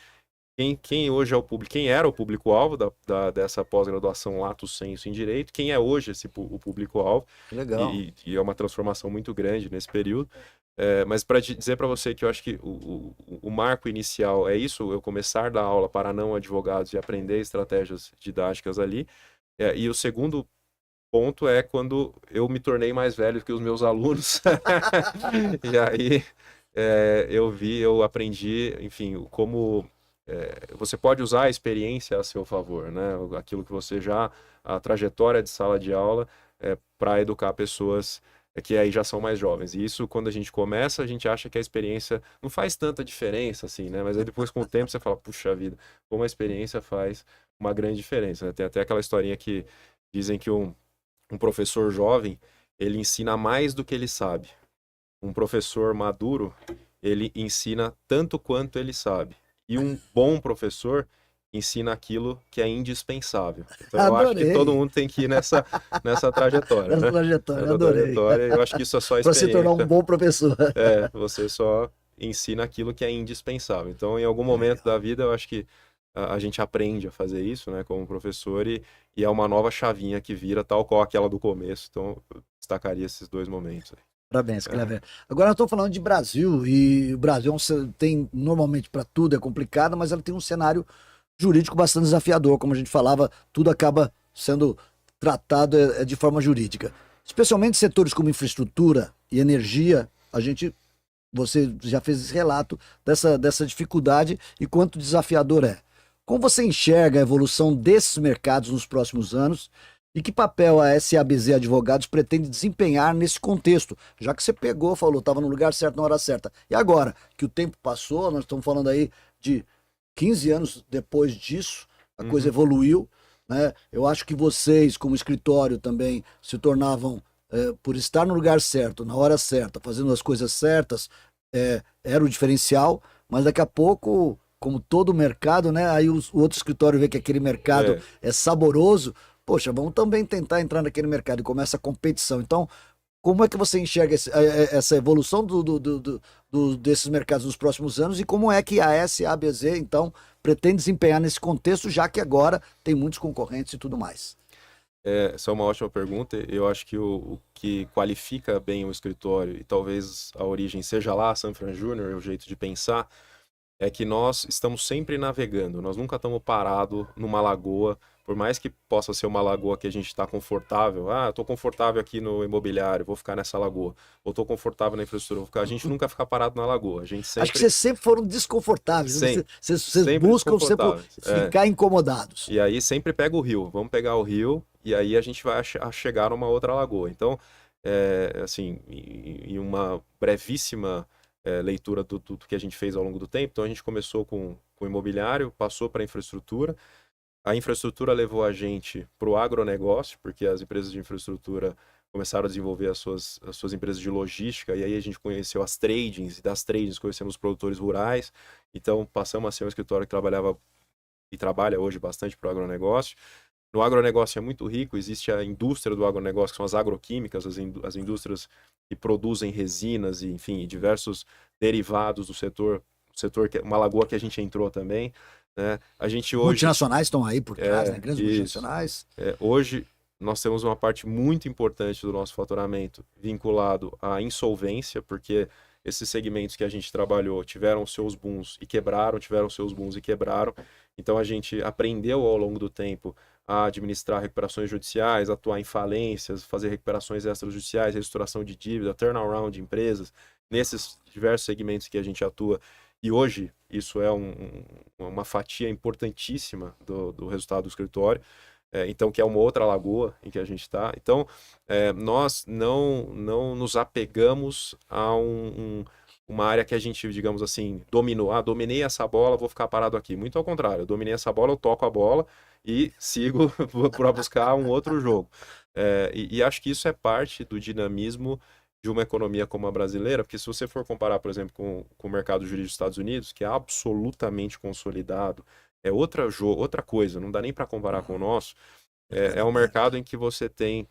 quem hoje é o público, quem era o público-alvo dessa pós-graduação lato sensu em Direito, quem é hoje o público-alvo. Legal. E é uma transformação muito grande nesse período. Mas para dizer para você que eu acho que o marco inicial é isso, eu começar a dar aula para não advogados e aprender estratégias didáticas ali. E o segundo ponto é quando eu me tornei mais velho que os meus alunos. E aí eu aprendi, enfim, como você pode usar a experiência a seu favor, né? Aquilo que você a trajetória de sala de aula para educar pessoas que aí já são mais jovens. E isso, quando a gente começa, a gente acha que a experiência não faz tanta diferença, assim, né? Mas aí depois, com o tempo, você fala, puxa vida, como a experiência faz uma grande diferença, né? Tem até aquela historinha que dizem que um professor jovem, ele ensina mais do que ele sabe. Um professor maduro, ele ensina tanto quanto ele sabe. E um bom professor ensina aquilo que é indispensável. Então, eu acho que todo mundo tem que ir nessa trajetória, Nessa né? trajetória, Nessa adorei. trajetória, eu acho que isso é só Para se tornar um experiência. bom professor. Você só ensina aquilo que é indispensável. Então, em algum momento da vida, eu acho que a gente aprende a fazer isso, né, como professor, e é uma nova chavinha que vira, tal qual aquela do começo. Então, eu destacaria esses dois momentos aí. Parabéns, Clever. Agora nós estamos falando de Brasil, e o Brasil tem, normalmente para tudo é complicado, mas ela tem um cenário jurídico bastante desafiador, como a gente falava, tudo acaba sendo tratado de forma jurídica. Especialmente setores como infraestrutura e energia, você já fez esse relato dessa dificuldade e quanto desafiador é. Como você enxerga a evolução desses mercados nos próximos anos e que papel a SABZ Advogados pretende desempenhar nesse contexto? Já que você falou, estava no lugar certo na hora certa. E agora que o tempo passou, nós estamos falando aí de 15 anos depois disso, a coisa evoluiu, né? Eu acho que vocês, como escritório, também se tornavam, por estar no lugar certo, na hora certa, fazendo as coisas certas, era o diferencial, mas daqui a pouco, como todo mercado, né? Aí o outro escritório vê que aquele mercado é saboroso, poxa, vamos também tentar entrar naquele mercado e começa a competição. Então, como é que você enxerga essa evolução desses mercados nos próximos anos e como é que a SABZ, então, pretende desempenhar nesse contexto, já que agora tem muitos concorrentes e tudo mais? Essa é uma ótima pergunta. Eu acho que o que qualifica bem o escritório, e talvez a origem seja lá, Sanfran Júnior, o jeito de pensar, é que nós estamos sempre navegando, nós nunca estamos parados numa lagoa, por mais que possa ser uma lagoa que a gente está confortável, eu estou confortável aqui no imobiliário, vou ficar nessa lagoa, ou estou confortável na infraestrutura, vou ficar. A gente nunca fica parado na lagoa, a gente sempre... Acho que vocês sempre foram desconfortáveis, vocês sempre buscam ficar incomodados. E aí sempre pega o rio, vamos pegar o rio, e aí a gente vai chegar numa outra lagoa. Então, assim, em uma brevíssima leitura do que a gente fez ao longo do tempo. Então a gente começou com o imobiliário, passou para a infraestrutura. A infraestrutura levou a gente para o agronegócio, porque as empresas de infraestrutura começaram a desenvolver as suas empresas de logística, e aí a gente conheceu as tradings, e das tradings conhecemos os produtores rurais. Então passamos a ser um escritório que trabalhava e trabalha hoje bastante para o agronegócio. No agronegócio é muito rico, existe a indústria do agronegócio, que são as agroquímicas, as indústrias que produzem resinas e, enfim, diversos derivados do setor que uma lagoa que a gente entrou também, né? A gente hoje... Multinacionais estão aí por trás, né? Grandes multinacionais. Hoje nós temos uma parte muito importante do nosso faturamento vinculado à insolvência, porque esses segmentos que a gente trabalhou tiveram seus booms e quebraram, tiveram seus booms e quebraram. Então a gente aprendeu ao longo do tempo a administrar recuperações judiciais, atuar em falências, fazer recuperações extrajudiciais, reestruturação de dívida, turnaround de empresas, nesses diversos segmentos que a gente atua. E hoje isso é uma fatia importantíssima do resultado do escritório. Então, que é uma outra lagoa em que a gente está. Então, nós não nos apegamos a uma área que a gente, digamos assim, dominou. Ah, dominei essa bola, vou ficar parado aqui. Muito ao contrário, eu dominei essa bola, eu toco a bola e sigo para buscar um outro jogo. E acho que isso é parte do dinamismo de uma economia como a brasileira, porque se você for comparar, por exemplo, com o mercado jurídico dos Estados Unidos, que é absolutamente consolidado, é outra coisa, não dá nem para comparar com o nosso, é um mercado em que você tem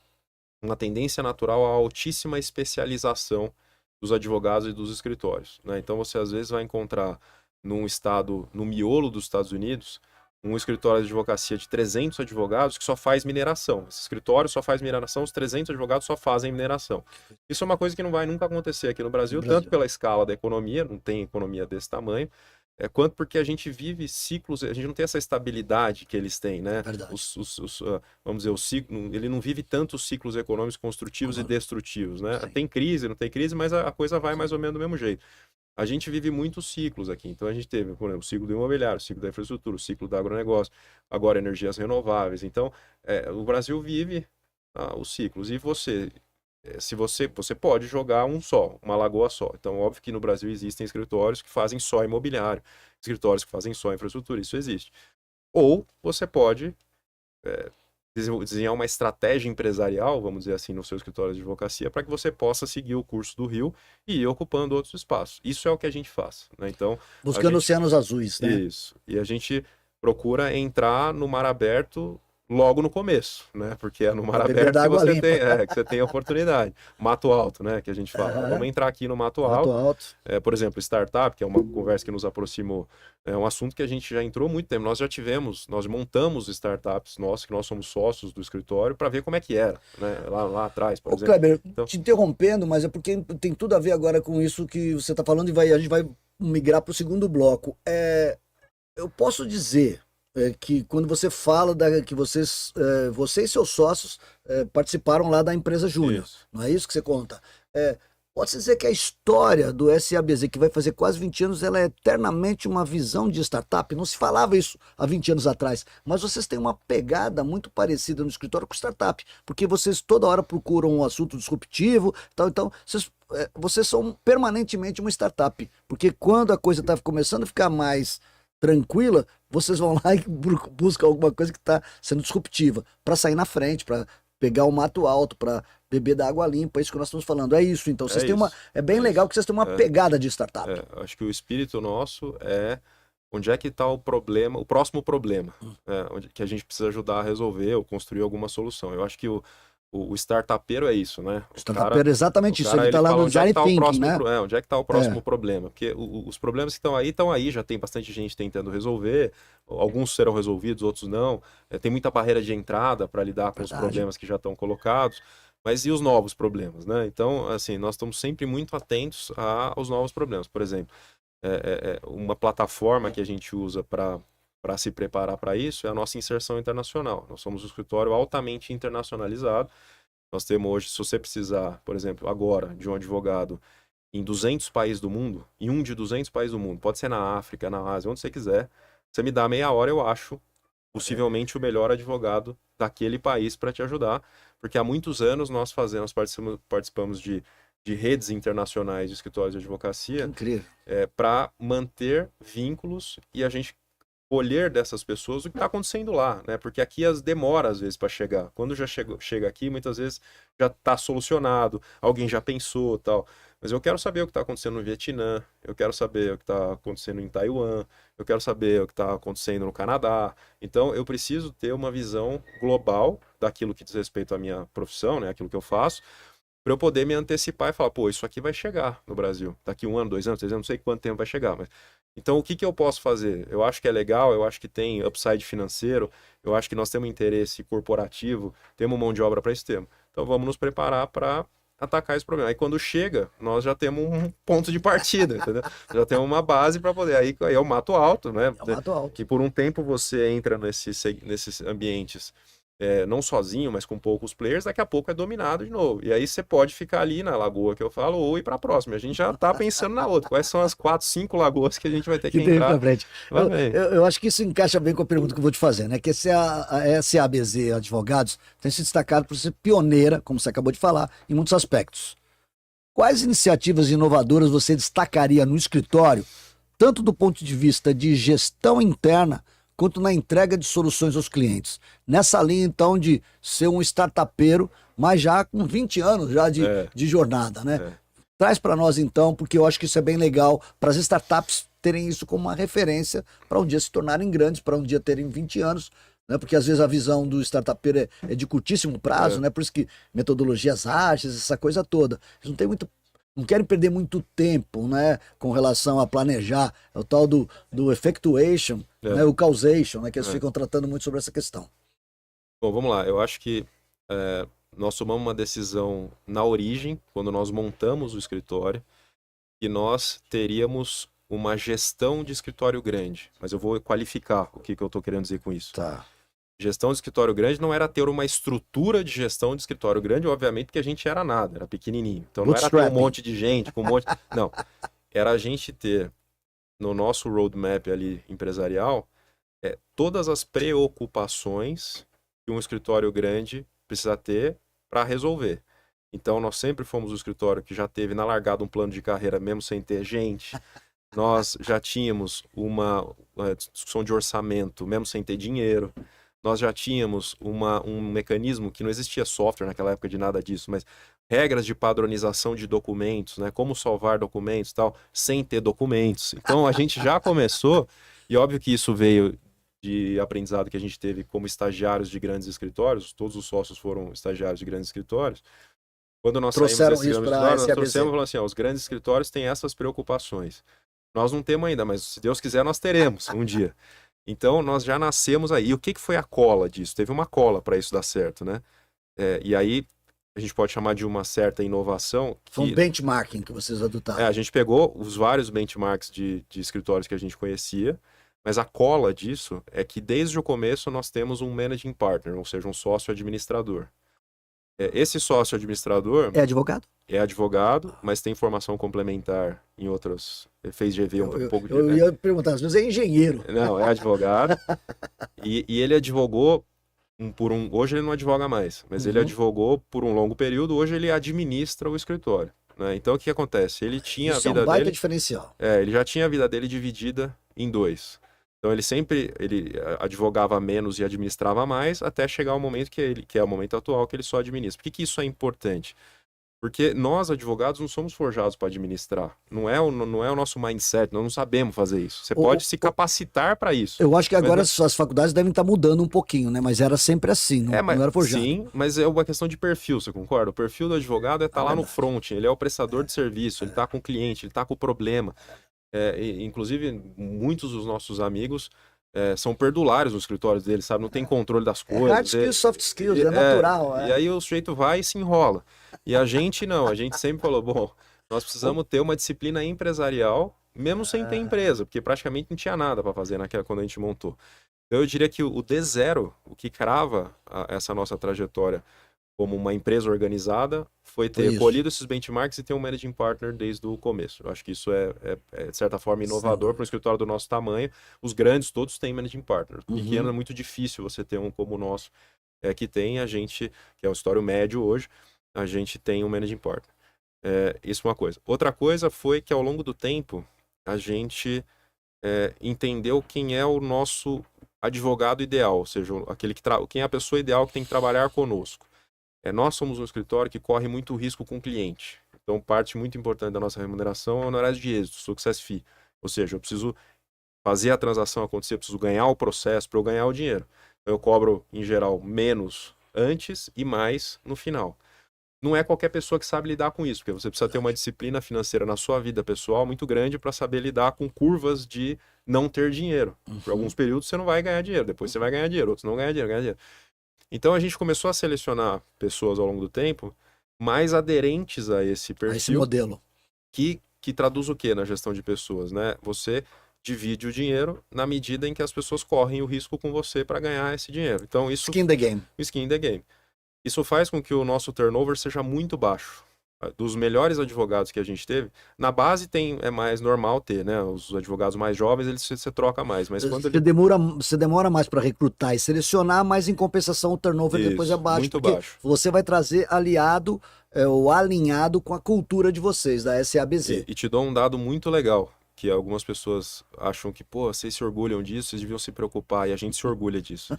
uma tendência natural à altíssima especialização dos advogados e dos escritórios, né? Então você às vezes vai encontrar num estado, no miolo dos Estados Unidos, um escritório de advocacia de 300 advogados que só faz mineração. Esse escritório só faz mineração, os 300 advogados só fazem mineração. Isso é uma coisa que não vai nunca acontecer aqui no Brasil, tanto pela escala da economia, não tem economia desse tamanho, quanto porque a gente vive ciclos, a gente não tem essa estabilidade que eles têm, né? Verdade. Vamos dizer, o ciclo, ele não vive tantos ciclos econômicos construtivos e destrutivos, né? Sim. Tem crise, não tem crise, mas a coisa vai mais ou menos do mesmo jeito. A gente vive muitos ciclos aqui. Então a gente teve, por exemplo, o ciclo do imobiliário, o ciclo da infraestrutura, o ciclo do agronegócio, agora energias renováveis. Então, o Brasil vive os ciclos. E se você pode jogar uma lagoa só. Então, óbvio que no Brasil existem escritórios que fazem só imobiliário, escritórios que fazem só infraestrutura, isso existe. Ou você pode desenhar uma estratégia empresarial, vamos dizer assim, no seu escritório de advocacia, para que você possa seguir o curso do Rio e ir ocupando outros espaços. Isso é o que a gente faz, né? Então, Buscando oceanos azuis, né? Isso. E a gente procura entrar no mar aberto logo no começo, né? Porque é no mar aberto que você tem a oportunidade. Mato alto, né? Que a gente fala. Vamos entrar aqui no mato alto. Por exemplo, startup, que é uma conversa que nos aproximou. É um assunto que a gente já entrou há muito tempo. Nós montamos startups que nós somos sócios do escritório, para ver como é que era, né? Lá atrás, por exemplo. Kleber, te interrompendo, mas é porque tem tudo a ver agora com isso que você está falando e a gente vai migrar para o segundo bloco. Eu posso dizer que quando você fala que você e seus sócios participaram lá da empresa Júnior, não é isso que você conta? Pode-se dizer que a história do SABZ, que vai fazer quase 20 anos, ela é eternamente uma visão de startup. Não se falava isso há 20 anos atrás, mas vocês têm uma pegada muito parecida no escritório com startup, porque vocês toda hora procuram um assunto disruptivo, então vocês são permanentemente uma startup, porque quando a coisa está começando a ficar mais tranquila, vocês vão lá e buscam alguma coisa que está sendo disruptiva, para sair na frente, para pegar o mato alto, para beber da água limpa, é isso que nós estamos falando. É isso, então. Vocês têm bem legal que vocês têm uma pegada de startup. Acho que o espírito nosso é onde é que está o problema, o próximo problema, que a gente precisa ajudar a resolver ou construir alguma solução. Eu acho que o startupeiro é isso, né? O startupeiro é exatamente isso. Ele está lá no design thinking, né? Onde é que está o próximo problema? Porque os problemas que estão aí, já tem bastante gente tentando resolver, alguns serão resolvidos, outros não. Tem muita barreira de entrada para lidar com os problemas que já estão colocados. Mas e os novos problemas, né? Então, assim, nós estamos sempre muito atentos aos novos problemas. Por exemplo, uma plataforma que a gente usa para se preparar para isso é a nossa inserção internacional. Nós somos um escritório altamente internacionalizado. Nós temos hoje, se você precisar, por exemplo, agora, de um advogado em 200 países do mundo, em um de 200 países do mundo, pode ser na África, na Ásia, onde você quiser, você me dá meia hora, eu acho possivelmente o melhor advogado daquele país para te ajudar, porque há muitos anos nós participamos de redes internacionais de escritórios de advocacia para manter vínculos e a gente colher dessas pessoas o que está acontecendo lá, né? Porque aqui demora às vezes para chegar. Quando já chega aqui, muitas vezes já está solucionado, alguém já pensou, tal. Mas eu quero saber o que está acontecendo no Vietnã, eu quero saber o que está acontecendo em Taiwan, eu quero saber o que está acontecendo no Canadá. Então, eu preciso ter uma visão global daquilo que diz respeito à minha profissão, né? Aquilo que eu faço, para eu poder me antecipar e falar, pô, isso aqui vai chegar no Brasil. Daqui 1 ano, 2 anos, 3 anos, não sei quanto tempo vai chegar, mas... Então, o que eu posso fazer? Eu acho que é legal, eu acho que tem upside financeiro, eu acho que nós temos interesse corporativo, temos mão de obra para isso, temos. Então, vamos nos preparar para atacar esse problema. Aí, quando chega, nós já temos um ponto de partida, entendeu? Já temos uma base para poder... Aí é o mato alto, né? É o mato alto. Que por um tempo você entra nesses ambientes... não sozinho, mas com poucos players, daqui a pouco é dominado de novo. E aí você pode ficar ali na lagoa que eu falo ou ir para a próxima. A gente já está pensando na outra. Quais são as 4, 5 lagoas que a gente vai ter que entrar? Pra frente. Eu acho que isso encaixa bem com a pergunta que eu vou te fazer, né? Que a SABZ Advogados tem se destacado por ser pioneira, como você acabou de falar, em muitos aspectos. Quais iniciativas inovadoras você destacaria no escritório, tanto do ponto de vista de gestão interna, quanto na entrega de soluções aos clientes? Nessa linha, então, de ser um startupeiro, mas já com 20 anos já de jornada, né? Traz para nós, então, porque eu acho que isso é bem legal para as startups terem isso como uma referência para um dia se tornarem grandes, para um dia terem 20 anos, né? Porque às vezes a visão do startupeiro é de curtíssimo prazo, né? Por isso que metodologias ágeis, essa coisa toda. Eles não tem muito, não querem perder muito tempo, né, com relação a planejar. É o tal do effectuation, né, o causation, né, que eles ficam tratando muito sobre essa questão. Bom, vamos lá. Eu acho que nós tomamos uma decisão na origem, quando nós montamos o escritório, que nós teríamos uma gestão de escritório grande. Mas eu vou qualificar o que eu estou querendo dizer com isso. Tá. Gestão de escritório grande não era ter uma estrutura de gestão de escritório grande, obviamente, porque a gente era nada, era pequenininho. Então não era ter um monte de gente, com um monte... Não, era a gente ter, no nosso roadmap ali empresarial, todas as preocupações que um escritório grande precisa ter para resolver. Então nós sempre fomos o escritório que já teve na largada um plano de carreira, mesmo sem ter gente. Nós já tínhamos uma discussão de orçamento, mesmo sem ter dinheiro. Nós já tínhamos um mecanismo que não existia software naquela época de nada disso, mas regras de padronização de documentos, né? Como salvar documentos e tal, sem ter documentos. Então a gente já começou, e óbvio que isso veio de aprendizado que a gente teve como estagiários de grandes escritórios, todos os sócios foram estagiários de grandes escritórios. Quando nós trouxeram saímos isso para nós trouxemos e falamos assim, os grandes escritórios têm essas preocupações. Nós não temos ainda, mas se Deus quiser nós teremos um dia. Então nós já nascemos aí. E o que foi a cola disso? Teve uma cola para isso dar certo, né? E aí a gente pode chamar de uma certa inovação. Foi um benchmarking que vocês adotaram. A gente pegou os vários benchmarks de escritórios que a gente conhecia, mas a cola disso é que desde o começo nós temos um managing partner, ou seja, um sócio administrador. Esse sócio administrador... É advogado? É advogado, mas tem formação complementar em outros... Fez GV um pouco de... Eu ia perguntar, às vezes é engenheiro. Não, é advogado. e ele advogou hoje ele não advoga mais, mas ele advogou por um longo período, hoje ele administra o escritório, né? Então o que acontece? Ele tinha Isso a vida é um baita dele... diferencial. Ele já tinha a vida dele dividida em dois. Então ele advogava menos e administrava mais, até chegar ao momento que é o momento atual, que ele só administra. Por que isso é importante? Porque nós, advogados, não somos forjados para administrar. Não é o nosso mindset, nós não sabemos fazer isso. Você pode se capacitar para isso. Eu acho que agora as faculdades devem estar mudando um pouquinho, né? Mas era sempre assim, não era forjado. Sim, mas é uma questão de perfil, você concorda? O perfil do advogado é estar lá no front, ele é o prestador de serviço, ele está com o cliente, ele está com o problema. Inclusive, muitos dos nossos amigos são perdulários nos escritórios deles, sabe? Não tem controle das coisas. Hard skills, soft skills, é natural. E aí o sujeito vai e se enrola. E a gente não, a gente sempre falou, bom, nós precisamos ter uma disciplina empresarial, mesmo sem ter empresa, porque praticamente não tinha nada para fazer quando a gente montou. Então eu diria que o D0, o que crava essa nossa trajetória como uma empresa organizada, foi ter colhido esses benchmarks e ter um managing partner desde o começo. Eu acho que isso é de certa forma, inovador para um escritório do nosso tamanho. Os grandes todos têm managing partner. O pequeno é muito difícil você ter um como o nosso, que tem a gente, que é um escritório médio hoje, a gente tem um managing partner. Isso é uma coisa. Outra coisa foi que ao longo do tempo, a gente entendeu quem é o nosso advogado ideal, ou seja, quem é a pessoa ideal que tem que trabalhar conosco. Nós somos um escritório que corre muito risco com o cliente. Então, parte muito importante da nossa remuneração é o honorário de êxito, success fee. Ou seja, eu preciso fazer a transação acontecer, eu preciso ganhar o processo para eu ganhar o dinheiro. Então, eu cobro, em geral, menos antes e mais no final. Não é qualquer pessoa que sabe lidar com isso, porque você precisa ter uma disciplina financeira na sua vida pessoal muito grande para saber lidar com curvas de não ter dinheiro. Por alguns períodos você não vai ganhar dinheiro, depois você vai ganhar dinheiro, outros não ganham dinheiro. Então a gente começou a selecionar pessoas ao longo do tempo mais aderentes a esse perfil. A esse modelo. Que traduz o quê na gestão de pessoas, né? Você divide o dinheiro na medida em que as pessoas correm o risco com você para ganhar esse dinheiro. Então isso... Skin in the game. Skin in the game. Isso faz com que o nosso turnover seja muito baixo. dos melhores advogados que a gente teve, na base é mais normal ter, né? Os advogados mais jovens, você troca mais, mas quando Você demora mais para recrutar e selecionar, mas em compensação o turnover depois é Isso, baixo, muito porque baixo. você vai trazer aliado ou alinhado com a cultura de vocês, da SABZ. E te dou um dado muito legal, que algumas pessoas acham que, pô, vocês se orgulham disso, vocês deviam se preocupar, e a gente se orgulha disso.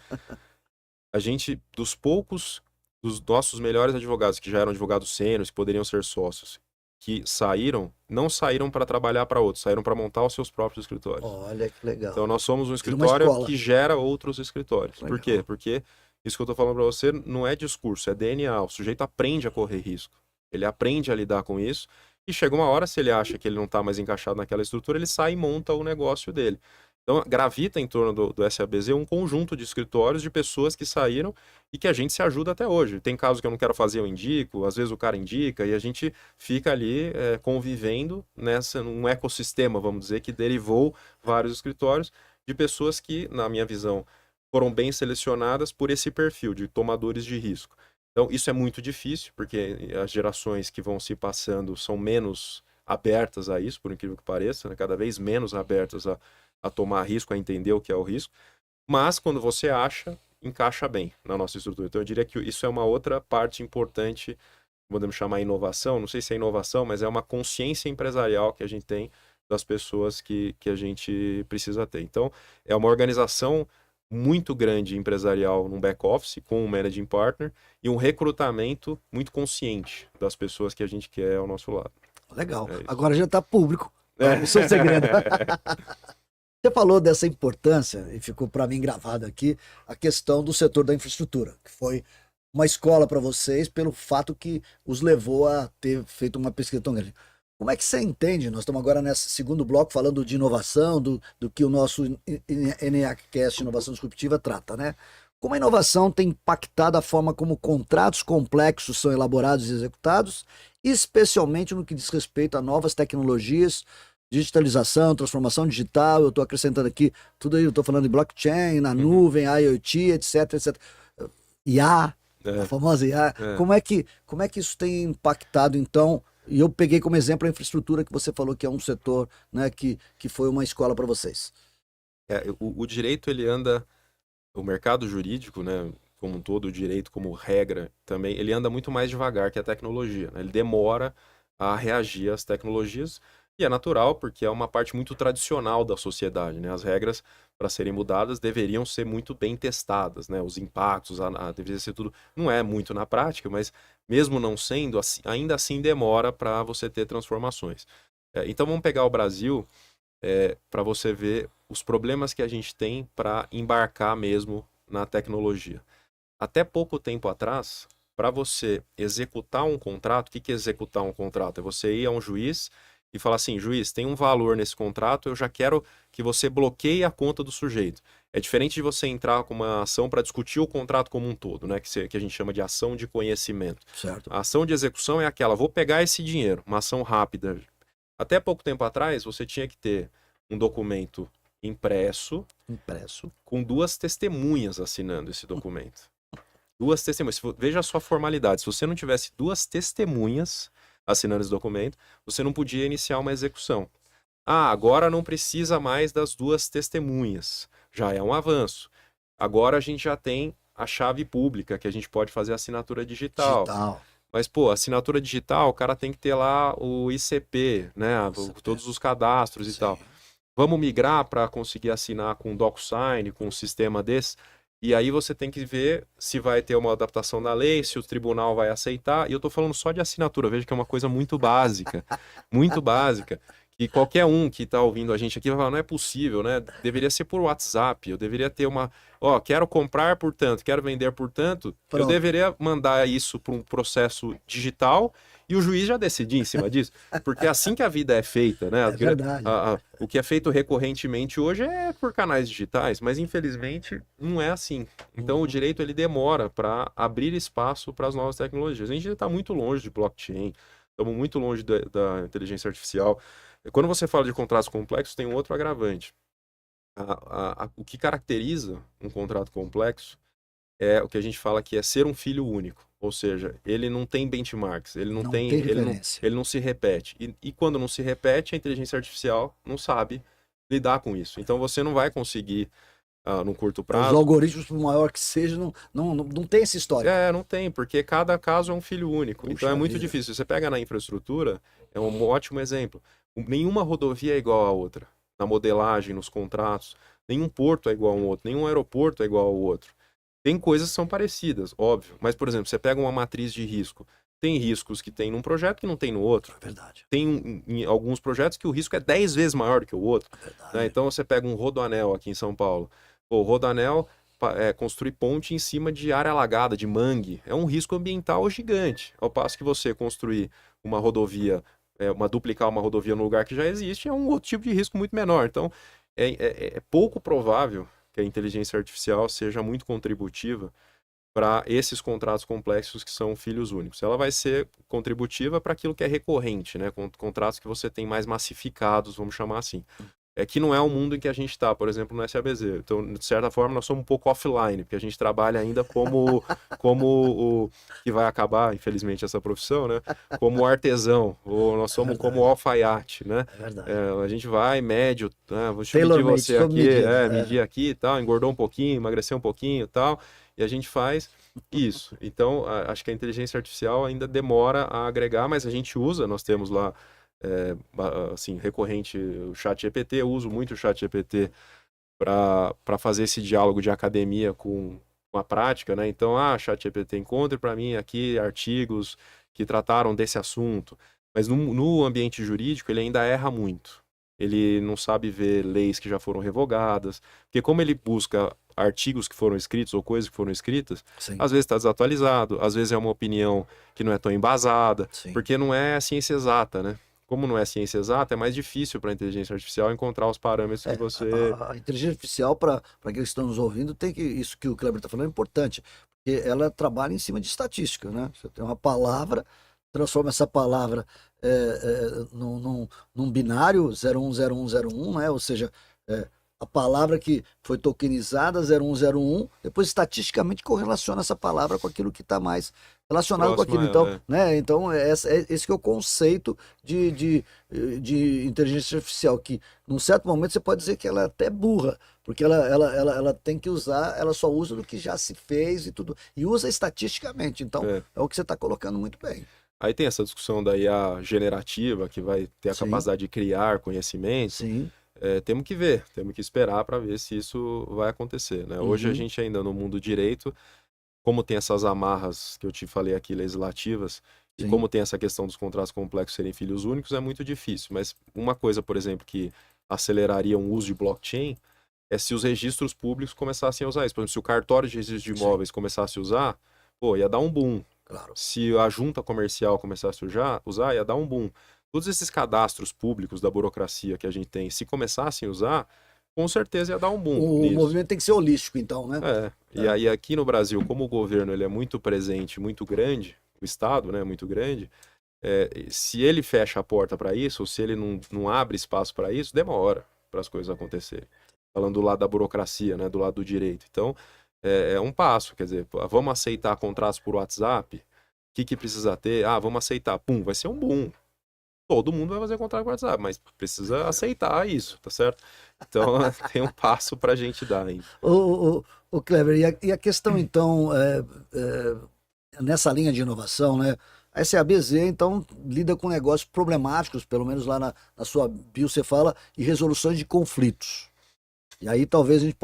A gente, dos nossos melhores advogados, que já eram advogados sêniores, que poderiam ser sócios, que saíram, não saíram para trabalhar para outros, saíram para montar os seus próprios escritórios. Olha que legal. Então nós somos um Uma escritório escola. que gera outros escritórios. Legal. Por quê? Porque isso que eu tô falando para você não é discurso, é DNA. O sujeito aprende a correr risco. Ele aprende a lidar com isso. E chega uma hora, se ele acha que ele não está mais encaixado naquela estrutura, ele sai e monta o negócio dele. Então, gravita em torno do SABZ um conjunto de escritórios de pessoas que saíram e que a gente se ajuda até hoje. Tem casos que eu não quero fazer, eu indico, às vezes o cara indica, e a gente fica ali convivendo num ecossistema, vamos dizer, que derivou vários escritórios de pessoas que, na minha visão, foram bem selecionadas por esse perfil de tomadores de risco. Então, isso é muito difícil, porque as gerações que vão se passando são menos abertas a isso, por incrível que pareça, né? Cada vez menos abertas a tomar risco, a entender o que é o risco. Mas, quando você acha, encaixa bem na nossa estrutura. Então, eu diria que isso é uma outra parte importante, podemos chamar inovação, não sei se é inovação, mas é uma consciência empresarial que a gente tem das pessoas que a gente precisa ter. Então, é uma organização muito grande empresarial num back-office, com um managing partner, e um recrutamento muito consciente das pessoas que a gente quer ao nosso lado. Legal. Agora já está público. O seu segredo. Você falou dessa importância, e ficou para mim gravado aqui, a questão do setor da infraestrutura, que foi uma escola para vocês pelo fato que os levou a ter feito uma pesquisa tão grande. Como é que você entende? Nós estamos agora nesse segundo bloco falando de inovação, do que o nosso ENIAC-Cast Inovação Disruptiva trata, né? Como a inovação tem impactado a forma como contratos complexos são elaborados e executados, especialmente no que diz respeito a novas tecnologias, digitalização, transformação digital, eu estou acrescentando aqui tudo aí, eu estou falando de blockchain, na nuvem, IoT, etc, etc. IA, a famosa IA. Como é que isso tem impactado, então? E eu peguei como exemplo a infraestrutura que você falou que é um setor, né, que foi uma escola para vocês. O direito, ele anda, o mercado jurídico, né, como um todo, o direito como regra também, ele anda muito mais devagar que a tecnologia, né? Ele demora a reagir às tecnologias, e é natural, porque é uma parte muito tradicional da sociedade, né? As regras, para serem mudadas, deveriam ser muito bem testadas, né? Os impactos, deveria ser tudo... Não é muito na prática, mas mesmo não sendo, ainda assim demora para você ter transformações. Então vamos pegar o Brasil para você ver os problemas que a gente tem para embarcar mesmo na tecnologia. Até pouco tempo atrás, para você executar um contrato, o que é executar um contrato? É você ir a um juiz e falar assim, juiz, tem um valor nesse contrato, eu já quero que você bloqueie a conta do sujeito. É diferente de você entrar com uma ação para discutir o contrato como um todo, né? Que a gente chama de ação de conhecimento. Certo. A ação de execução é aquela, vou pegar esse dinheiro, uma ação rápida. Até pouco tempo atrás, você tinha que ter um documento impresso, com 2 testemunhas assinando esse documento. 2 testemunhas. Veja a sua formalidade. Se você não tivesse 2 testemunhas assinando esse documento, você não podia iniciar uma execução. Agora não precisa mais das 2 testemunhas. Já é um avanço. Agora a gente já tem a chave pública, que a gente pode fazer assinatura digital. Mas, assinatura digital, o cara tem que ter lá o ICP, né? Todos os cadastros e tal. Vamos migrar para conseguir assinar com DocuSign, com um sistema desse? E aí você tem que ver se vai ter uma adaptação da lei, se o tribunal vai aceitar. E eu estou falando só de assinatura, veja que é uma coisa muito básica, muito básica. E qualquer um que está ouvindo a gente aqui vai falar, não é possível, né? Deveria ser por WhatsApp, eu deveria ter quero comprar por tanto, quero vender por tanto. Pronto. Eu deveria mandar isso para um processo digital e o juiz já decidir em cima disso. Porque é assim que a vida é feita, né? É verdade. O que é feito recorrentemente hoje é por canais digitais, mas infelizmente não é assim. Então o direito ele demora para abrir espaço para as novas tecnologias. A gente está muito longe de blockchain, estamos muito longe da inteligência artificial. Quando você fala de contratos complexos, tem um outro agravante. O que caracteriza um contrato complexo é o que a gente fala que é ser um filho único. Ou seja, ele não tem benchmarks, ele não Não tem, tem ele não, referência. ele não se repete. E quando não se repete, a inteligência artificial não sabe lidar com isso. Então você não vai conseguir, no curto Os prazo. algoritmos, por maior que seja, não tem esse histórico. Não tem, porque cada caso é um filho único. Então é Puxa muito vida. difícil. Você pega na infraestrutura, é um ótimo exemplo. Nenhuma rodovia é igual à outra. Na modelagem, nos contratos. Nenhum porto é igual a um outro. Nenhum aeroporto é igual ao outro. Tem coisas que são parecidas, óbvio. Mas, por exemplo, você pega uma matriz de risco. Tem riscos que tem num projeto que não tem no outro. É verdade. Tem em alguns projetos que o risco é 10 vezes maior do que o outro. É verdade. Né? Então você pega um rodoanel aqui em São Paulo. Pô, o rodoanel construir ponte em cima de área alagada, de mangue. É um risco ambiental gigante. Ao passo que você construir uma rodovia, duplicar uma rodovia no lugar que já existe, é um outro tipo de risco muito menor. Então, é pouco provável que a inteligência artificial seja muito contributiva para esses contratos complexos que são filhos únicos. Ela vai ser contributiva para aquilo que é recorrente, né? Contratos que você tem mais massificados, vamos chamar assim. É que não é o mundo em que a gente está, por exemplo, no SABZ. Então, de certa forma, nós somos um pouco offline, porque a gente trabalha ainda como o que vai acabar, infelizmente, essa profissão, né? Como artesão, ou nós somos como alfaiate, né? É verdade. A gente vai, médio, né? Deixa eu medir Tailor-made, você sob aqui, medida, medir aqui e tal, engordou um pouquinho, emagreceu um pouquinho e tal, e a gente faz isso. Então, acho que a inteligência artificial ainda demora a agregar, mas a gente usa, nós temos lá assim, recorrente o ChatGPT, eu uso muito o ChatGPT para fazer esse diálogo de academia com a prática, né? Então, ChatGPT, encontre para mim aqui artigos que trataram desse assunto. Mas no ambiente jurídico, ele ainda erra muito. Ele não sabe ver leis que já foram revogadas, porque como ele busca artigos que foram escritos ou coisas que foram escritas, Sim. às vezes está desatualizado, às vezes é uma opinião que não é tão embasada, Sim. porque não é a ciência exata, né? Como não é ciência exata, é mais difícil para a inteligência artificial encontrar os parâmetros que você... A inteligência artificial, para aqueles que estão nos ouvindo, tem que, isso que o Kleber está falando é importante, porque ela trabalha em cima de estatística, né? Você tem uma palavra, transforma essa palavra num binário 010101, né? Ou seja, a palavra que foi tokenizada 0101, depois estatisticamente correlaciona essa palavra com aquilo que está mais relacionado com aquilo. Então, né? Então esse que é o conceito de inteligência artificial, que num certo momento você pode dizer que ela é até burra, porque ela tem que usar, ela só usa do que já se fez e tudo, e usa estatisticamente. Então, é o que você está colocando muito bem. Aí tem essa discussão da IA generativa, que vai ter a capacidade de criar conhecimento. Sim. Temos que ver, temos que esperar para ver se isso vai acontecer, né? Hoje a gente ainda no mundo direito, como tem essas amarras que eu te falei aqui, legislativas, e como tem essa questão dos contratos complexos serem filhos únicos, é muito difícil. Mas uma coisa, por exemplo, que aceleraria o uso de blockchain é se os registros públicos começassem a usar isso. Por exemplo, se o cartório de registro de imóveis começasse a usar, ia dar um boom. Claro. Se a junta comercial começasse a usar, ia dar um boom. Todos esses cadastros públicos da burocracia que a gente tem, se começassem a usar, com certeza ia dar um boom. O movimento tem que ser holístico, então, né? E aí aqui no Brasil, como o governo ele é muito presente, muito grande, o Estado, né, muito grande, se ele fecha a porta para isso, ou se ele não abre espaço para isso, demora para as coisas acontecerem. Falando do lado da burocracia, né, do lado do direito. Então, é um passo, quer dizer, vamos aceitar contratos por WhatsApp, o que precisa ter? Vamos aceitar, pum, vai ser um boom. Todo mundo vai fazer contrato com WhatsApp, mas precisa aceitar isso, tá certo? Então, tem um passo para a gente dar ainda. O Kleber, e a questão, então, nessa linha de inovação, né? A SABZ, então, lida com negócios problemáticos, pelo menos lá na sua bio você fala, e resoluções de conflitos. E aí talvez a gente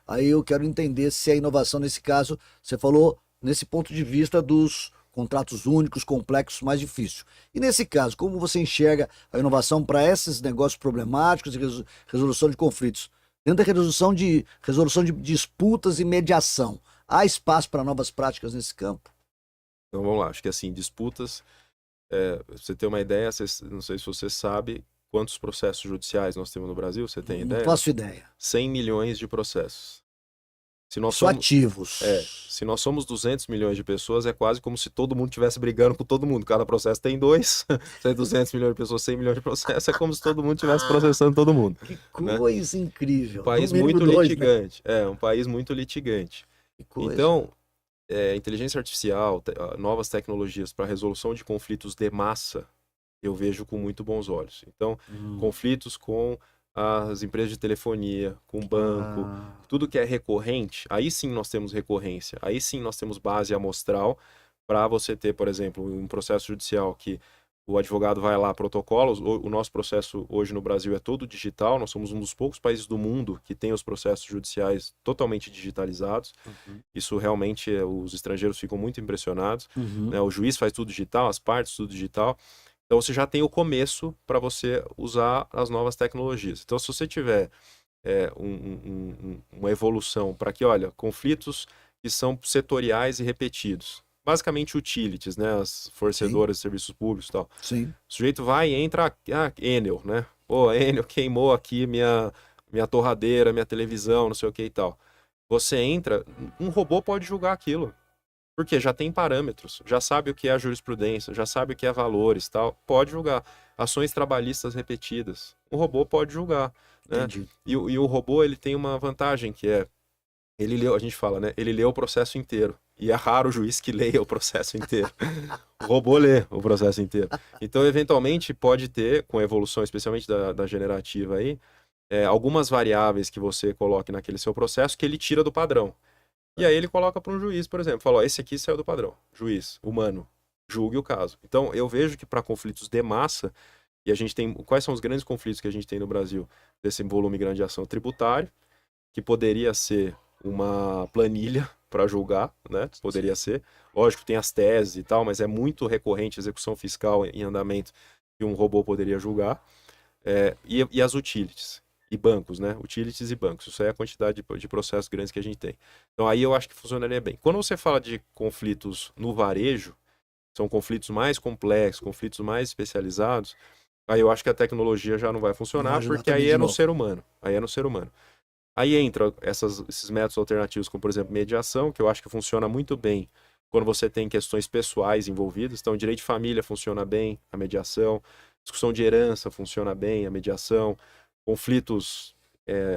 aí eu quero entender se a inovação nesse caso, você falou nesse ponto de vista dos contratos únicos, complexos, mais difícil. E nesse caso, como você enxerga a inovação para esses negócios problemáticos e resolução de conflitos? Dentro da resolução de disputas e mediação, há espaço para novas práticas nesse campo? Então vamos lá, acho que assim, disputas, pra você ter uma ideia, não sei se você sabe quantos processos judiciais nós temos no Brasil, você tem ideia? Não faço ideia. 100 milhões de processos. Se nós somos ativos. Se nós somos 200 milhões de pessoas, é quase como se todo mundo estivesse brigando com todo mundo. Cada processo tem 2, se é 200 milhões de pessoas, 100 milhões de processos, é como se todo mundo estivesse processando todo mundo. Que coisa incrível. Um país muito litigante. Um país muito litigante. Então, inteligência artificial, novas tecnologias para resolução de conflitos de massa, eu vejo com muito bons olhos. Então, conflitos com as empresas de telefonia, com banco, tudo que é recorrente, aí sim nós temos recorrência, aí sim nós temos base amostral para você ter, por exemplo, um processo judicial que o advogado vai lá, protocolos. O nosso processo hoje no Brasil é todo digital. Nós somos um dos poucos países do mundo que tem os processos judiciais totalmente digitalizados. Isso realmente, os estrangeiros ficam muito impressionados. Né? O juiz faz tudo digital, as partes tudo digital. Então você já tem o começo para você usar as novas tecnologias. Então se você tiver uma evolução para que, olha, conflitos que são setoriais e repetidos, basicamente utilities, né, as fornecedoras de serviços públicos e tal. Sim. O sujeito vai e entra, Enel, né? Pô, Enel queimou aqui minha torradeira, minha televisão, não sei o que e tal. Você entra, um robô pode julgar aquilo. Porque já tem parâmetros, já sabe o que é a jurisprudência, já sabe o que é valores, tal, pode julgar. Ações trabalhistas repetidas, um robô pode julgar, né? Entendi. E o robô, ele tem uma vantagem que é, ele leu, a gente fala, né? Ele leu o processo inteiro. E é raro o juiz que leia o processo inteiro. O robô lê o processo inteiro. Então, eventualmente, pode ter, com a evolução, especialmente da generativa aí, algumas variáveis que você coloque naquele seu processo que ele tira do padrão. E aí ele coloca para um juiz, por exemplo, fala, ó, esse aqui saiu do padrão. Juiz, humano, julgue o caso. Então, eu vejo que para conflitos de massa, e a gente tem, quais são os grandes conflitos que a gente tem no Brasil desse volume grande de ação tributário, que poderia ser uma planilha para julgar, né? Poderia ser. Lógico, tem as teses e tal, mas é muito recorrente a execução fiscal em andamento que um robô poderia julgar. E as utilities. E bancos, né? Utilities e bancos. Isso aí é a quantidade de processos grandes que a gente tem. Então aí eu acho que funcionaria bem. Quando você fala de conflitos no varejo, são conflitos mais complexos, conflitos mais especializados, aí eu acho que a tecnologia já não vai funcionar, porque aí é no ser humano. Aí é no ser humano. Aí entra esses métodos alternativos, como por exemplo mediação, que eu acho que funciona muito bem quando você tem questões pessoais envolvidas. Então, direito de família funciona bem, a mediação. Discussão de herança funciona bem, a mediação. Conflitos,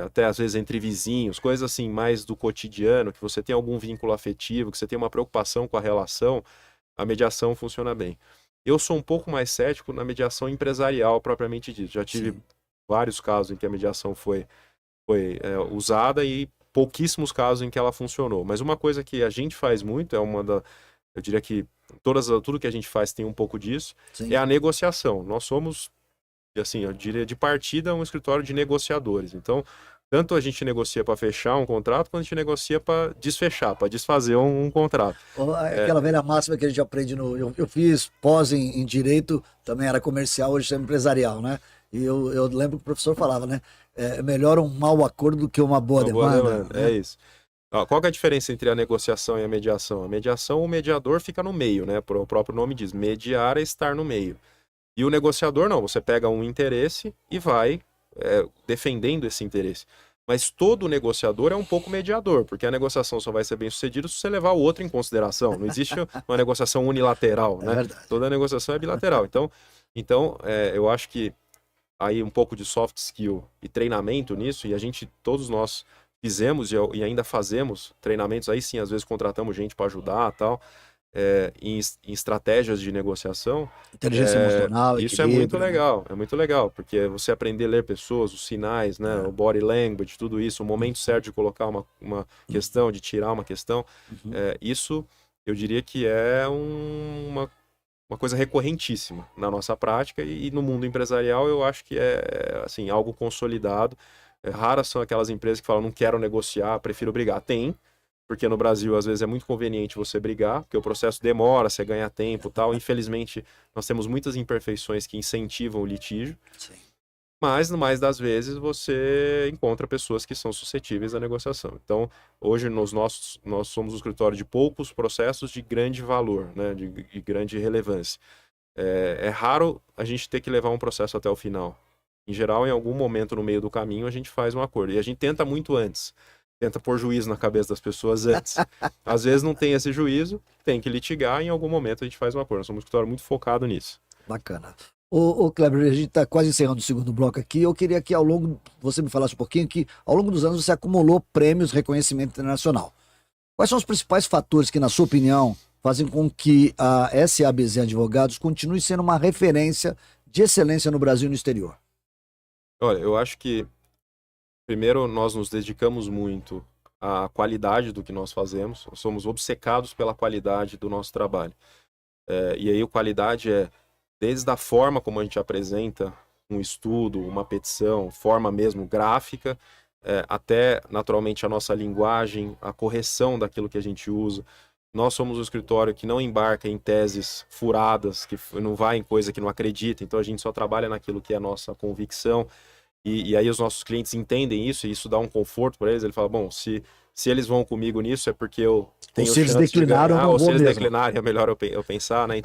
até às vezes entre vizinhos, coisas assim mais do cotidiano, que você tem algum vínculo afetivo, que você tem uma preocupação com a relação, a mediação funciona bem. Eu sou um pouco mais cético na mediação empresarial, propriamente dito. Já tive vários casos em que a mediação foi usada e pouquíssimos casos em que ela funcionou. Mas uma coisa que a gente faz muito, eu diria que tudo que a gente faz tem um pouco disso, é a negociação. Nós somos, assim, eu diria de partida, um escritório de negociadores. Então, tanto a gente negocia para fechar um contrato, quanto a gente negocia para desfechar, para desfazer um contrato. Aquela velha máxima que a gente aprende eu fiz pós em direito, também era comercial, hoje é empresarial, né? E eu lembro que o professor falava, né? É melhor um mau acordo do que uma boa demanda. Né? É isso. Qual que é a diferença entre a negociação e a mediação? A mediação, o mediador fica no meio, né? O próprio nome diz, mediar é estar no meio. E o negociador não, você pega um interesse e vai defendendo esse interesse. Mas todo negociador é um pouco mediador, porque a negociação só vai ser bem sucedida se você levar o outro em consideração. Não existe uma negociação unilateral, né? Verdade. Toda negociação é bilateral. Então eu acho que aí um pouco de soft skill e treinamento nisso, e todos nós fizemos e ainda fazemos treinamentos, aí sim, às vezes contratamos gente para ajudar tal, em estratégias de negociação. Inteligência emocional, isso é muito legal, porque você aprender a ler pessoas, os sinais, né, o body language, tudo isso, o momento certo de colocar uma questão, de tirar uma questão, isso eu diria que é uma coisa recorrentíssima na nossa prática e no mundo empresarial eu acho que é assim, algo consolidado. Raras são aquelas empresas que falam, não quero negociar, prefiro brigar. Tem, porque no Brasil às vezes é muito conveniente você brigar, porque o processo demora, você ganha tempo e tal. Infelizmente, nós temos muitas imperfeições que incentivam o litígio. Sim. Mas, no mais das vezes, você encontra pessoas que são suscetíveis à negociação. Então, hoje, nós somos um escritório de poucos processos de grande valor, né, de grande relevância. É raro a gente ter que levar um processo até o final. Em geral, em algum momento no meio do caminho, a gente faz um acordo. E a gente tenta muito antes. Tenta pôr juízo na cabeça das pessoas antes. Às vezes não tem esse juízo, tem que litigar, e em algum momento a gente faz um acordo. Nós somos um escritório muito focado nisso. Bacana. Ô Kleber, a gente está quase encerrando o segundo bloco aqui. Eu queria que você me falasse um pouquinho que ao longo dos anos você acumulou prêmios, reconhecimento internacional. Quais são os principais fatores que, na sua opinião, fazem com que a SABZ Advogados continue sendo uma referência de excelência no Brasil e no exterior? Olha, eu acho que, primeiro, nós nos dedicamos muito à qualidade do que nós fazemos, nós somos obcecados pela qualidade do nosso trabalho. E aí, a qualidade é desde a forma como a gente apresenta um estudo, uma petição, forma mesmo gráfica, até, naturalmente, a nossa linguagem, a correção daquilo que a gente usa. Nós somos um escritório que não embarca em teses furadas, que não vai em coisa que não acredita, então a gente só trabalha naquilo que é a nossa convicção, e aí os nossos clientes entendem isso, e isso dá um conforto para eles. Ele fala, bom, se eles vão comigo nisso é porque eu tenho se eles chance de declinaram, eu ganhar, não ou vou se eles mesmo. declinarem é melhor eu pensar, né?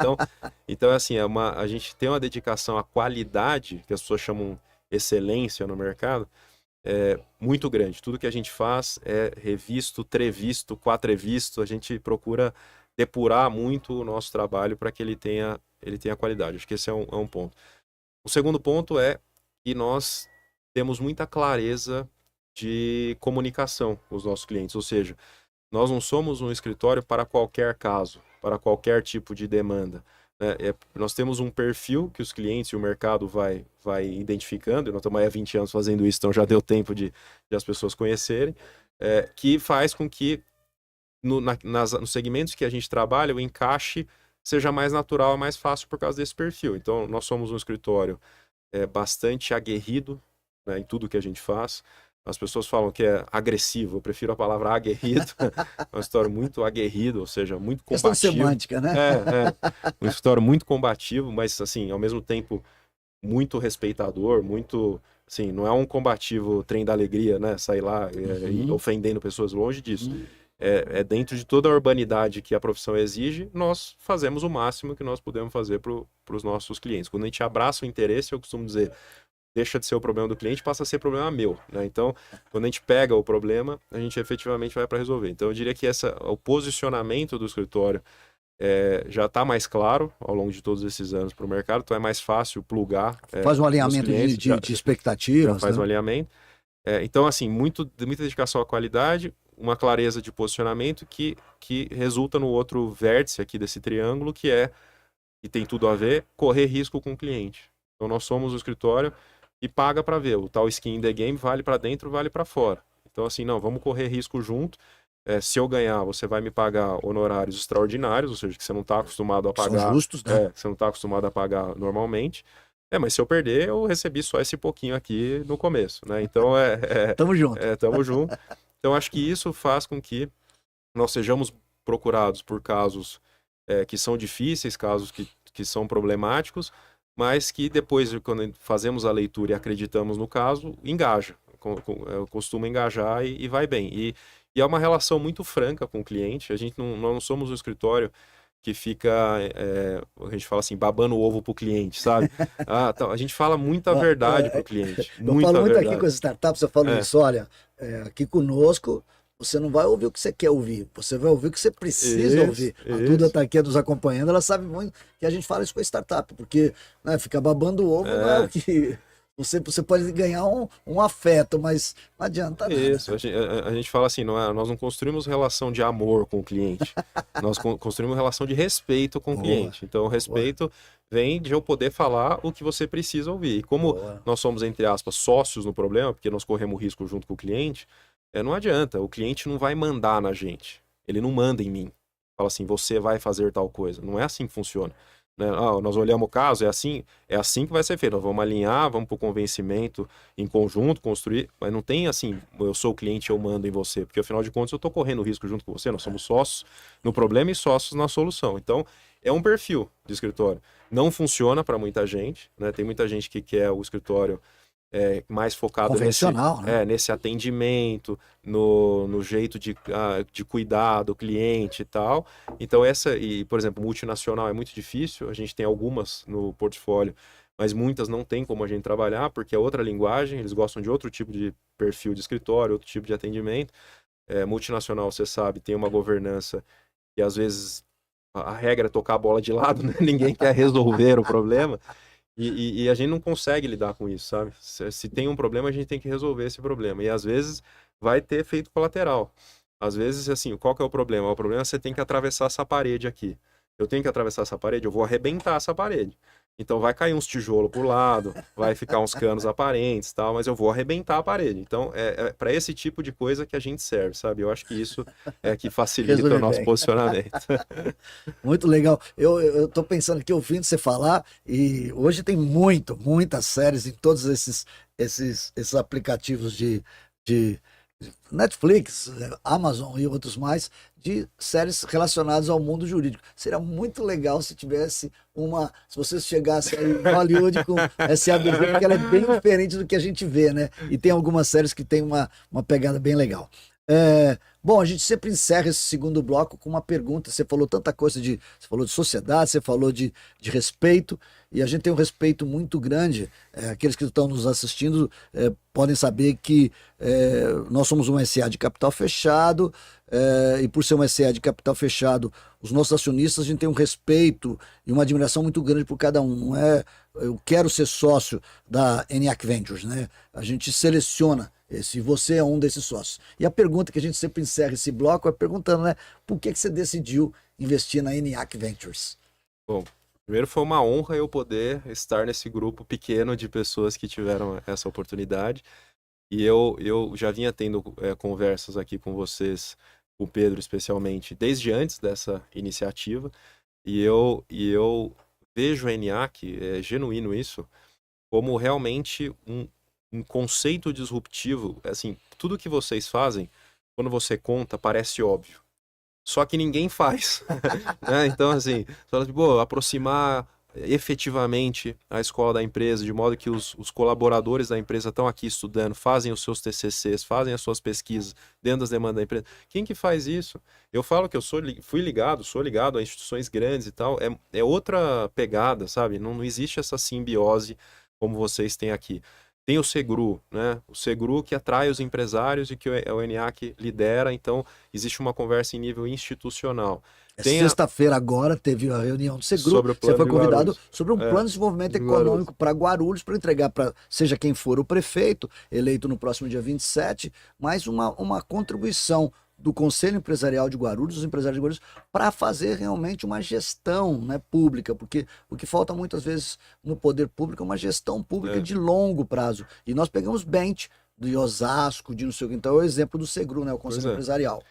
Então assim, a gente tem uma dedicação à qualidade, que as pessoas chamam excelência no mercado, muito grande. Tudo que a gente faz é revisto, trevisto, quatrevisto. A gente procura depurar muito o nosso trabalho para que ele tenha qualidade. Acho que esse é um ponto. O segundo ponto é que nós temos muita clareza de comunicação com os nossos clientes, ou seja, nós não somos um escritório para qualquer caso, para qualquer tipo de demanda. Nós temos um perfil que os clientes e o mercado vai identificando, e nós estamos aí há 20 anos fazendo isso, então já deu tempo de as pessoas conhecerem, que faz com que nos segmentos que a gente trabalha, o encaixe seja mais natural, mais fácil por causa desse perfil. Então, nós somos um escritório bastante aguerrido, né, em tudo que a gente faz. As pessoas falam que é agressivo, eu prefiro a palavra aguerrido. É um escritório muito aguerrido, ou seja, muito Questão combativo. semântica, né? Um escritório muito combativo, mas, assim, ao mesmo tempo, muito respeitador, muito, assim, não é um combativo trem da alegria, né? Sair lá ofendendo pessoas, longe disso. Dentro de toda a urbanidade que a profissão exige, nós fazemos o máximo que nós podemos fazer para os nossos clientes. Quando a gente abraça o interesse, eu costumo dizer, deixa de ser o problema do cliente, passa a ser problema meu, né? Então, quando a gente pega o problema, a gente efetivamente vai para resolver. Então, eu diria que o posicionamento do escritório já está mais claro ao longo de todos esses anos para o mercado, então é mais fácil plugar. Faz um alinhamento de expectativas. Já faz né? um alinhamento. Então, assim, muita dedicação à qualidade, uma clareza de posicionamento que resulta no outro vértice aqui desse triângulo, que tem tudo a ver, correr risco com o cliente. Então, nós somos o escritório e paga para ver. O tal skin in the game vale para dentro, vale para fora. Então, assim, não, vamos correr risco junto. Se eu ganhar, você vai me pagar honorários extraordinários, ou seja, que você não está acostumado a pagar. São justos, né? Que você não está acostumado a pagar normalmente. Mas se eu perder, eu recebi só esse pouquinho aqui no começo, né? Então, Tamo junto. Tamo junto. Então, acho que isso faz com que nós sejamos procurados por casos que são difíceis, casos que são problemáticos, mas que depois, quando fazemos a leitura e acreditamos no caso, engaja, costuma engajar e vai bem. E é uma relação muito franca com o cliente. Nós não somos um escritório que fica, a gente fala assim, babando o ovo pro cliente, sabe? Então, a gente fala muita verdade pro cliente. Eu falo muito aqui com as startups, eu falo isso, olha, aqui conosco, você não vai ouvir o que você quer ouvir, você vai ouvir o que você precisa ouvir. A Duda está aqui nos acompanhando, ela sabe muito que a gente fala isso com a startup, porque ficar babando o ovo não é o que... Você pode ganhar um afeto, mas não adianta nada. Isso, a gente fala assim, nós não construímos relação de amor com o cliente, nós construímos relação de respeito com o cliente. Então, o respeito vem de eu poder falar o que você precisa ouvir. E como nós somos, entre aspas, sócios no problema, porque nós corremos risco junto com o cliente, não adianta, o cliente não vai mandar na gente, ele não manda em mim. Fala assim, você vai fazer tal coisa. Não é assim que funciona. Né? Nós olhamos o caso, é assim que vai ser feito. Nós vamos alinhar, vamos para o convencimento em conjunto, construir, mas não tem assim, eu sou o cliente, eu mando em você, porque afinal de contas eu estou correndo risco junto com você, nós somos sócios no problema e sócios na solução. Então, é um perfil de escritório. Não funciona para muita gente, né? Tem muita gente que quer o escritório mais focado nesse atendimento, no jeito de cuidar do cliente e tal. Então por exemplo, multinacional é muito difícil, a gente tem algumas no portfólio, mas muitas não tem como a gente trabalhar, porque é outra linguagem, eles gostam de outro tipo de perfil de escritório, outro tipo de atendimento. Multinacional, você sabe, tem uma governança e às vezes a regra é tocar a bola de lado, né? Ninguém quer resolver o problema. E a gente não consegue lidar com isso, sabe? Se tem um problema, a gente tem que resolver esse problema. E às vezes vai ter efeito colateral. Às vezes, assim, qual que é o problema? O problema é que você tem que atravessar essa parede aqui. Eu tenho que atravessar essa parede, eu vou arrebentar essa parede. Então vai cair uns tijolos por lado, vai ficar uns canos aparentes, tal, mas eu vou arrebentar a parade. Então é para esse tipo de coisa que a gente serve, sabe? Eu acho que isso é que facilita o Resume nosso bem. posicionamento. Muito legal. Eu tô pensando aqui, ouvindo você falar, e hoje tem muitas séries em todos esses aplicativos de Netflix, Amazon e outros mais, de séries relacionadas ao mundo jurídico. Seria muito legal se tivesse se você chegasse aí em Hollywood com essa ABC, porque ela é bem diferente do que a gente vê, né? E tem algumas séries que tem uma pegada bem legal. Bom, a gente sempre encerra esse segundo bloco com uma pergunta. Você falou tanta coisa você falou de sociedade, você falou de respeito, e a gente tem um respeito muito grande. Aqueles que estão nos assistindo podem saber que nós somos uma SA de capital fechado, e por ser uma SA de capital fechado, os nossos acionistas, a gente tem um respeito e uma admiração muito grande por cada um. Não é, eu quero ser sócio da ENIAC Ventures, né? A gente seleciona se você é um desses sócios. E a pergunta que a gente sempre encerra esse bloco é perguntando, né? Por que você decidiu investir na ENIAC Ventures? Bom, primeiro foi uma honra eu poder estar nesse grupo pequeno de pessoas que tiveram essa oportunidade. E eu já vinha tendo conversas aqui com vocês, com o Pedro especialmente, desde antes dessa iniciativa. E eu vejo a ENIAC, é genuíno isso, como realmente um conceito disruptivo. Assim, tudo que vocês fazem, quando você conta, parece óbvio. Só que ninguém faz. Né? Então, assim, você fala de, pô, aproximar efetivamente a escola da empresa, de modo que os colaboradores da empresa estão aqui estudando, fazem os seus TCCs, fazem as suas pesquisas dentro das demandas da empresa. Quem que faz isso? Eu falo que eu sou ligado a instituições grandes e tal, é outra pegada, sabe? Não existe essa simbiose como vocês têm aqui. Tem o Segru, né? O Segru que atrai os empresários e que o ENIAC lidera, então existe uma conversa em nível institucional. Sexta-feira agora teve a reunião do Segru, Sobre o você plano foi de convidado Guarulhos. sobre um plano de desenvolvimento de econômico para Guarulhos, para entregar para seja quem for o prefeito, eleito no próximo dia 27, mais uma contribuição do Conselho Empresarial de Guarulhos, dos empresários de Guarulhos, para fazer realmente uma gestão, né, pública, porque o que falta muitas vezes no poder público é uma gestão pública de longo prazo. E nós pegamos bench de Osasco, de não sei o que, então é o exemplo do Segru, né, o Conselho Empresarial.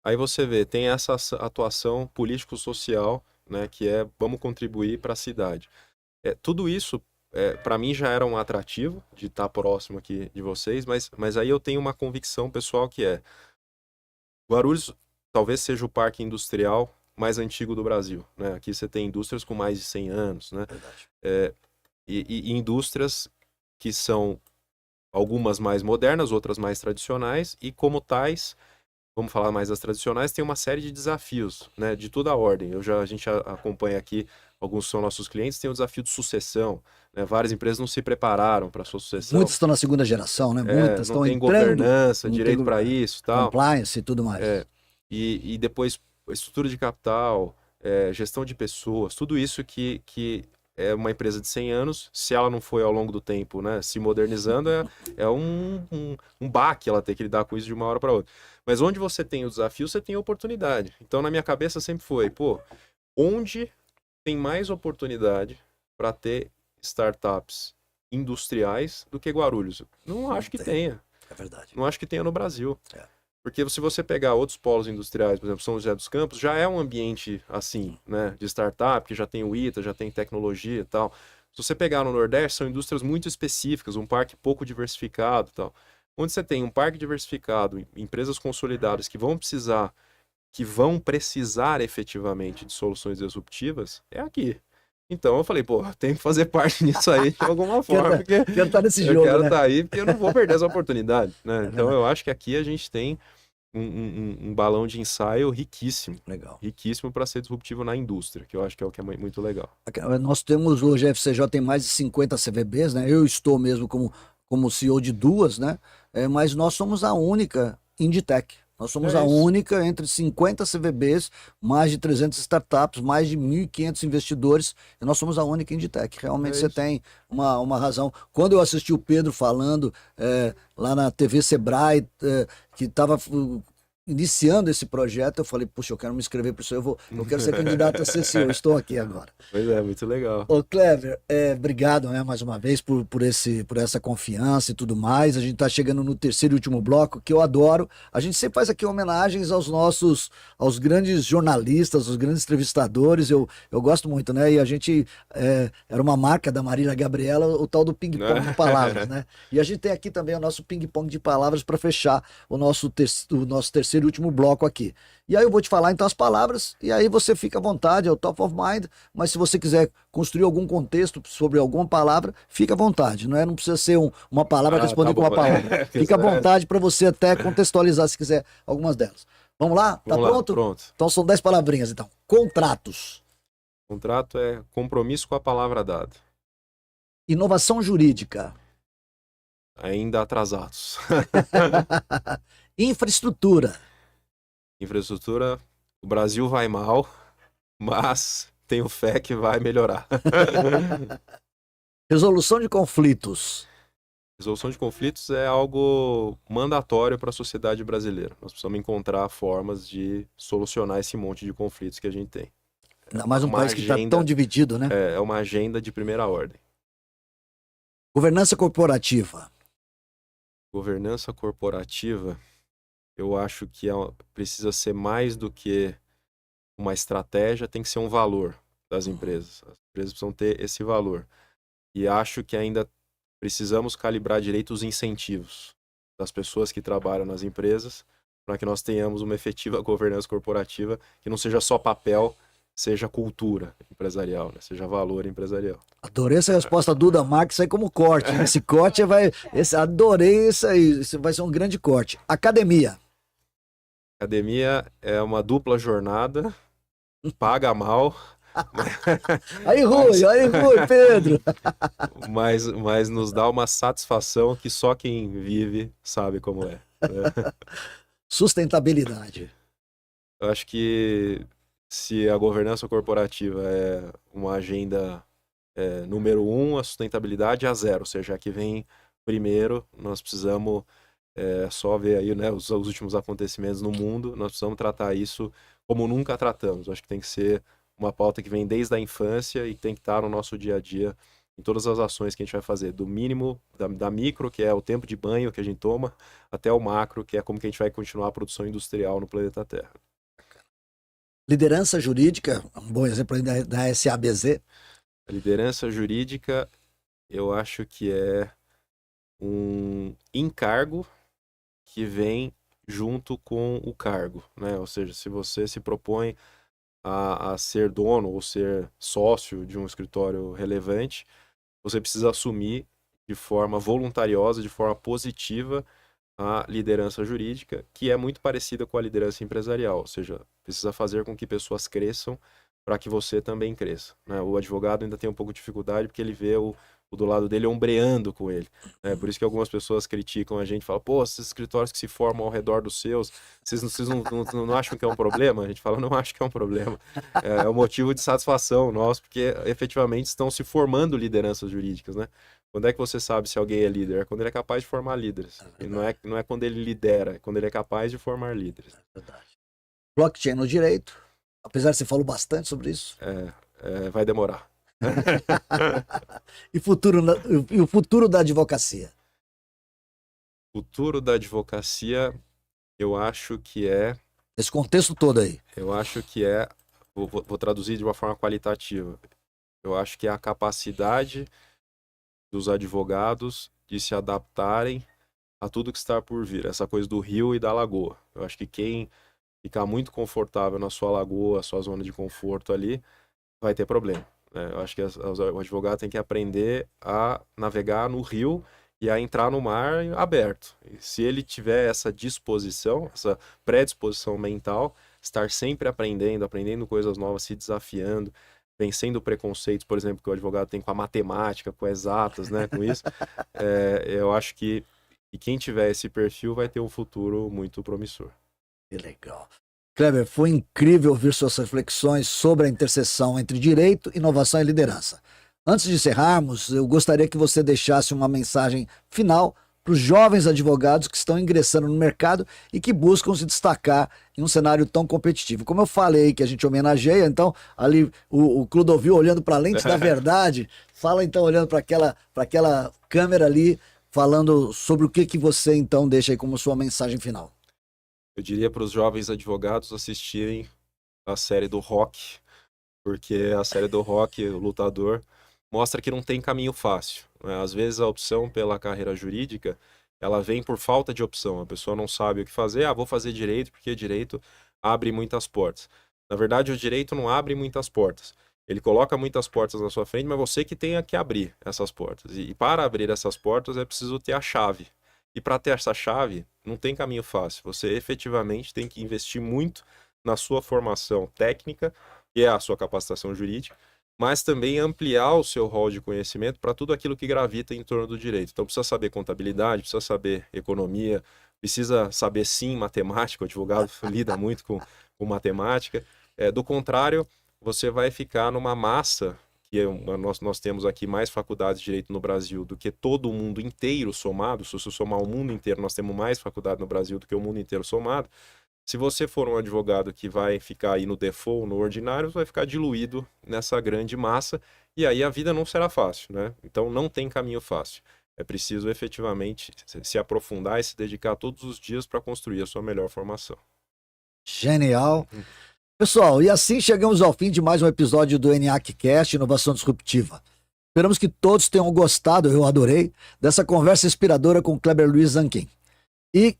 Aí você vê, tem essa atuação político-social, né, que é vamos contribuir para a cidade. Tudo isso, para mim, já era um atrativo de estar próximo aqui de vocês, mas aí eu tenho uma convicção pessoal que Guarulhos talvez seja o parque industrial mais antigo do Brasil. Né? Aqui você tem indústrias com mais de 100 anos, né? E indústrias que são algumas mais modernas, outras mais tradicionais, e como tais, vamos falar mais das tradicionais, tem uma série de desafios, né, de toda a ordem. A gente acompanha aqui, alguns são nossos clientes, tem o desafio de sucessão, né, várias empresas não se prepararam para a sua sucessão. Muitas estão na segunda geração, né? Muitas não estão tem entrando, governança, direito para isso, tal. Compliance e tudo mais. E depois, estrutura de capital, gestão de pessoas, tudo isso que é uma empresa de 100 anos, se ela não foi ao longo do tempo, né, se modernizando, é um baque ela ter que lidar com isso de uma hora para outra. Mas onde você tem o desafio, você tem a oportunidade. Então, na minha cabeça sempre foi, onde tem mais oportunidade para ter startups industriais do que Guarulhos? Não acho que tenha. É verdade. Não acho que tenha no Brasil. Porque se você pegar outros polos industriais, por exemplo, São José dos Campos, já é um ambiente assim, né, de startup, que já tem o ITA, já tem tecnologia e tal. Se você pegar no Nordeste, são indústrias muito específicas, um parque pouco diversificado e tal. Onde você tem um parque diversificado, empresas consolidadas que vão precisar efetivamente de soluções disruptivas, é aqui. Então eu falei, tem que fazer parte disso aí de alguma forma, porque quero estar nesse jogo, eu quero né? estar aí porque eu não vou perder essa oportunidade, né? Então eu acho que aqui a gente tem um balão de ensaio riquíssimo. Legal. Riquíssimo para ser disruptivo na indústria, que eu acho que é o que é muito legal. Nós temos, hoje a FCJ tem mais de 50 CVBs, né? Eu estou mesmo como CEO de duas, né? Mas nós somos a única Inditec. Nós somos a única entre 50 CVBs, mais de 300 startups, mais de 1.500 investidores, e nós somos a única Inditec. Realmente você tem uma razão. Quando eu assisti o Pedro falando lá na TV Sebrae, que estava iniciando esse projeto, eu falei, puxa, eu quero me inscrever para isso, eu quero ser candidato a CCO, eu estou aqui agora. Pois é, muito legal. Ô, Clever, obrigado, né, mais uma vez por essa confiança e tudo mais. A gente está chegando no terceiro e último bloco, que eu adoro. A gente sempre faz aqui homenagens aos grandes jornalistas, aos grandes entrevistadores. Eu gosto muito, né? E a gente, era uma marca da Marília Gabriela, o tal do ping-pong de palavras, né? E a gente tem aqui também o nosso ping-pong de palavras para fechar o nosso terceiro e último bloco aqui. E aí eu vou te falar então as palavras, e aí você fica à vontade, é o top of mind, mas se você quiser construir algum contexto sobre alguma palavra, fica à vontade, não precisa ser uma palavra responder com uma palavra. Fica à vontade para você até contextualizar se quiser algumas delas. Vamos lá? Tá Vamos lá, pronto? pronto. Então são 10 palavrinhas então. Contratos. Contrato é compromisso com a palavra dada. Inovação jurídica. Ainda atrasados. Infraestrutura. Infraestrutura, o Brasil vai mal, mas tenho fé que vai melhorar. Resolução de conflitos. Resolução de conflitos é algo mandatório para a sociedade brasileira. Nós precisamos encontrar formas de solucionar esse monte de conflitos que a gente tem. Ainda mais um Uma país que está agenda- tão dividido, né? É uma agenda de primeira ordem. Governança corporativa. Governança corporativa, eu acho que precisa ser mais do que uma estratégia, tem que ser um valor das empresas. As empresas precisam ter esse valor. E acho que ainda precisamos calibrar direito os incentivos das pessoas que trabalham nas empresas para que nós tenhamos uma efetiva governança corporativa que não seja só papel, seja cultura empresarial, né? Seja valor empresarial. Adorei essa resposta, Duda Marques, aí como corte, né? Esse corte adorei isso aí, isso vai ser um grande corte. Academia. Academia é uma dupla jornada, paga mal, Aí, Rui, Pedro. mas nos dá uma satisfação que só quem vive sabe como é, né? Sustentabilidade. Eu acho que se a governança corporativa é uma agenda número 1, a sustentabilidade é a 0, ou seja, a que vem primeiro, nós precisamos só ver aí, né, os últimos acontecimentos no mundo, nós precisamos tratar isso como nunca tratamos. Eu acho que tem que ser uma pauta que vem desde a infância e tem que estar no nosso dia a dia, em todas as ações que a gente vai fazer, do mínimo, da micro, que é o tempo de banho que a gente toma, até o macro, que é como que a gente vai continuar a produção industrial no planeta Terra. Liderança jurídica, um bom exemplo aí da SABZ. A liderança jurídica, eu acho que é um encargo que vem junto com o cargo, né? Ou seja, se você se propõe a ser dono ou ser sócio de um escritório relevante, você precisa assumir de forma voluntariosa, de forma positiva, a liderança jurídica, que é muito parecida com a liderança empresarial, ou seja, precisa fazer com que pessoas cresçam para que você também cresça, né? O advogado ainda tem um pouco de dificuldade porque ele vê o do lado dele ombreando com ele, né? Por isso que algumas pessoas criticam a gente, falam, pô, esses escritórios que se formam ao redor dos seus, vocês não acham que é um problema? A gente fala, não acho que é um problema. É um motivo de satisfação nosso, porque efetivamente estão se formando lideranças jurídicas, né? Quando é que você sabe se alguém é líder? É quando ele é capaz de formar líderes. E não é quando ele lidera, é quando ele é capaz de formar líderes. Blockchain no direito. Apesar de você falou bastante sobre isso. Vai demorar. E o futuro da advocacia? O futuro da advocacia, eu acho que Esse contexto todo aí. Vou traduzir de uma forma qualitativa. Eu acho que é a capacidade dos advogados de se adaptarem a tudo que está por vir. Essa coisa do rio e da lagoa. Eu acho que quem ficar muito confortável na sua lagoa, sua zona de conforto ali, vai ter problema. Eu acho que o advogado tem que aprender a navegar no rio e a entrar no mar aberto. E se ele tiver essa disposição, essa predisposição mental, estar sempre aprendendo coisas novas, se desafiando, vencendo preconceitos, por exemplo, que o advogado tem com a matemática, com exatas, né, com isso, eu acho que quem tiver esse perfil vai ter um futuro muito promissor. Que legal. Clever, foi incrível ouvir suas reflexões sobre a interseção entre direito, inovação e liderança. Antes de encerrarmos, eu gostaria que você deixasse uma mensagem final para os jovens advogados que estão ingressando no mercado e que buscam se destacar em um cenário tão competitivo. Como eu falei que a gente homenageia, então ali o Clodovil olhando para a lente da verdade, fala então olhando para aquela câmera ali, falando sobre o que você então deixa aí como sua mensagem final. Eu diria para os jovens advogados assistirem a série do Rock, porque a série do Rock, o lutador, mostra que não tem caminho fácil, né? Às vezes a opção pela carreira jurídica, ela vem por falta de opção. A pessoa não sabe o que fazer, vou fazer direito, porque direito abre muitas portas. Na verdade, o direito não abre muitas portas. Ele coloca muitas portas na sua frente, mas você que tem que abrir essas portas. E para abrir essas portas é preciso ter a chave. E para ter essa chave, não tem caminho fácil. Você efetivamente tem que investir muito na sua formação técnica, que é a sua capacitação jurídica, mas também ampliar o seu rol de conhecimento para tudo aquilo que gravita em torno do direito. Então precisa saber contabilidade, precisa saber economia, precisa saber sim matemática, o advogado lida muito com matemática. Do contrário, você vai ficar numa massa, que nós temos aqui mais faculdades de direito no Brasil do que todo o mundo inteiro somado. Se você somar o mundo inteiro, nós temos mais faculdade no Brasil do que o mundo inteiro somado. Se você for um advogado que vai ficar aí no default, no ordinário, você vai ficar diluído nessa grande massa e aí a vida não será fácil, né? Então não tem caminho fácil. É preciso efetivamente se aprofundar e se dedicar todos os dias para construir a sua melhor formação. Genial. Pessoal, e assim chegamos ao fim de mais um episódio do ENIAC Cast, Inovação Disruptiva. Esperamos que todos tenham gostado, eu adorei, dessa conversa inspiradora com Kleber Luiz Zanquim. E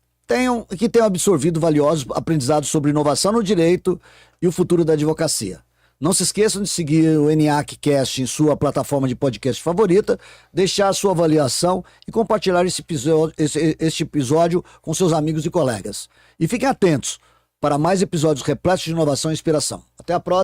que tenham absorvido valiosos aprendizados sobre inovação no direito e o futuro da advocacia. Não se esqueçam de seguir o ENIAC Cast em sua plataforma de podcast favorita, deixar a sua avaliação e compartilhar este episódio com seus amigos e colegas. E fiquem atentos para mais episódios repletos de inovação e inspiração. Até a próxima.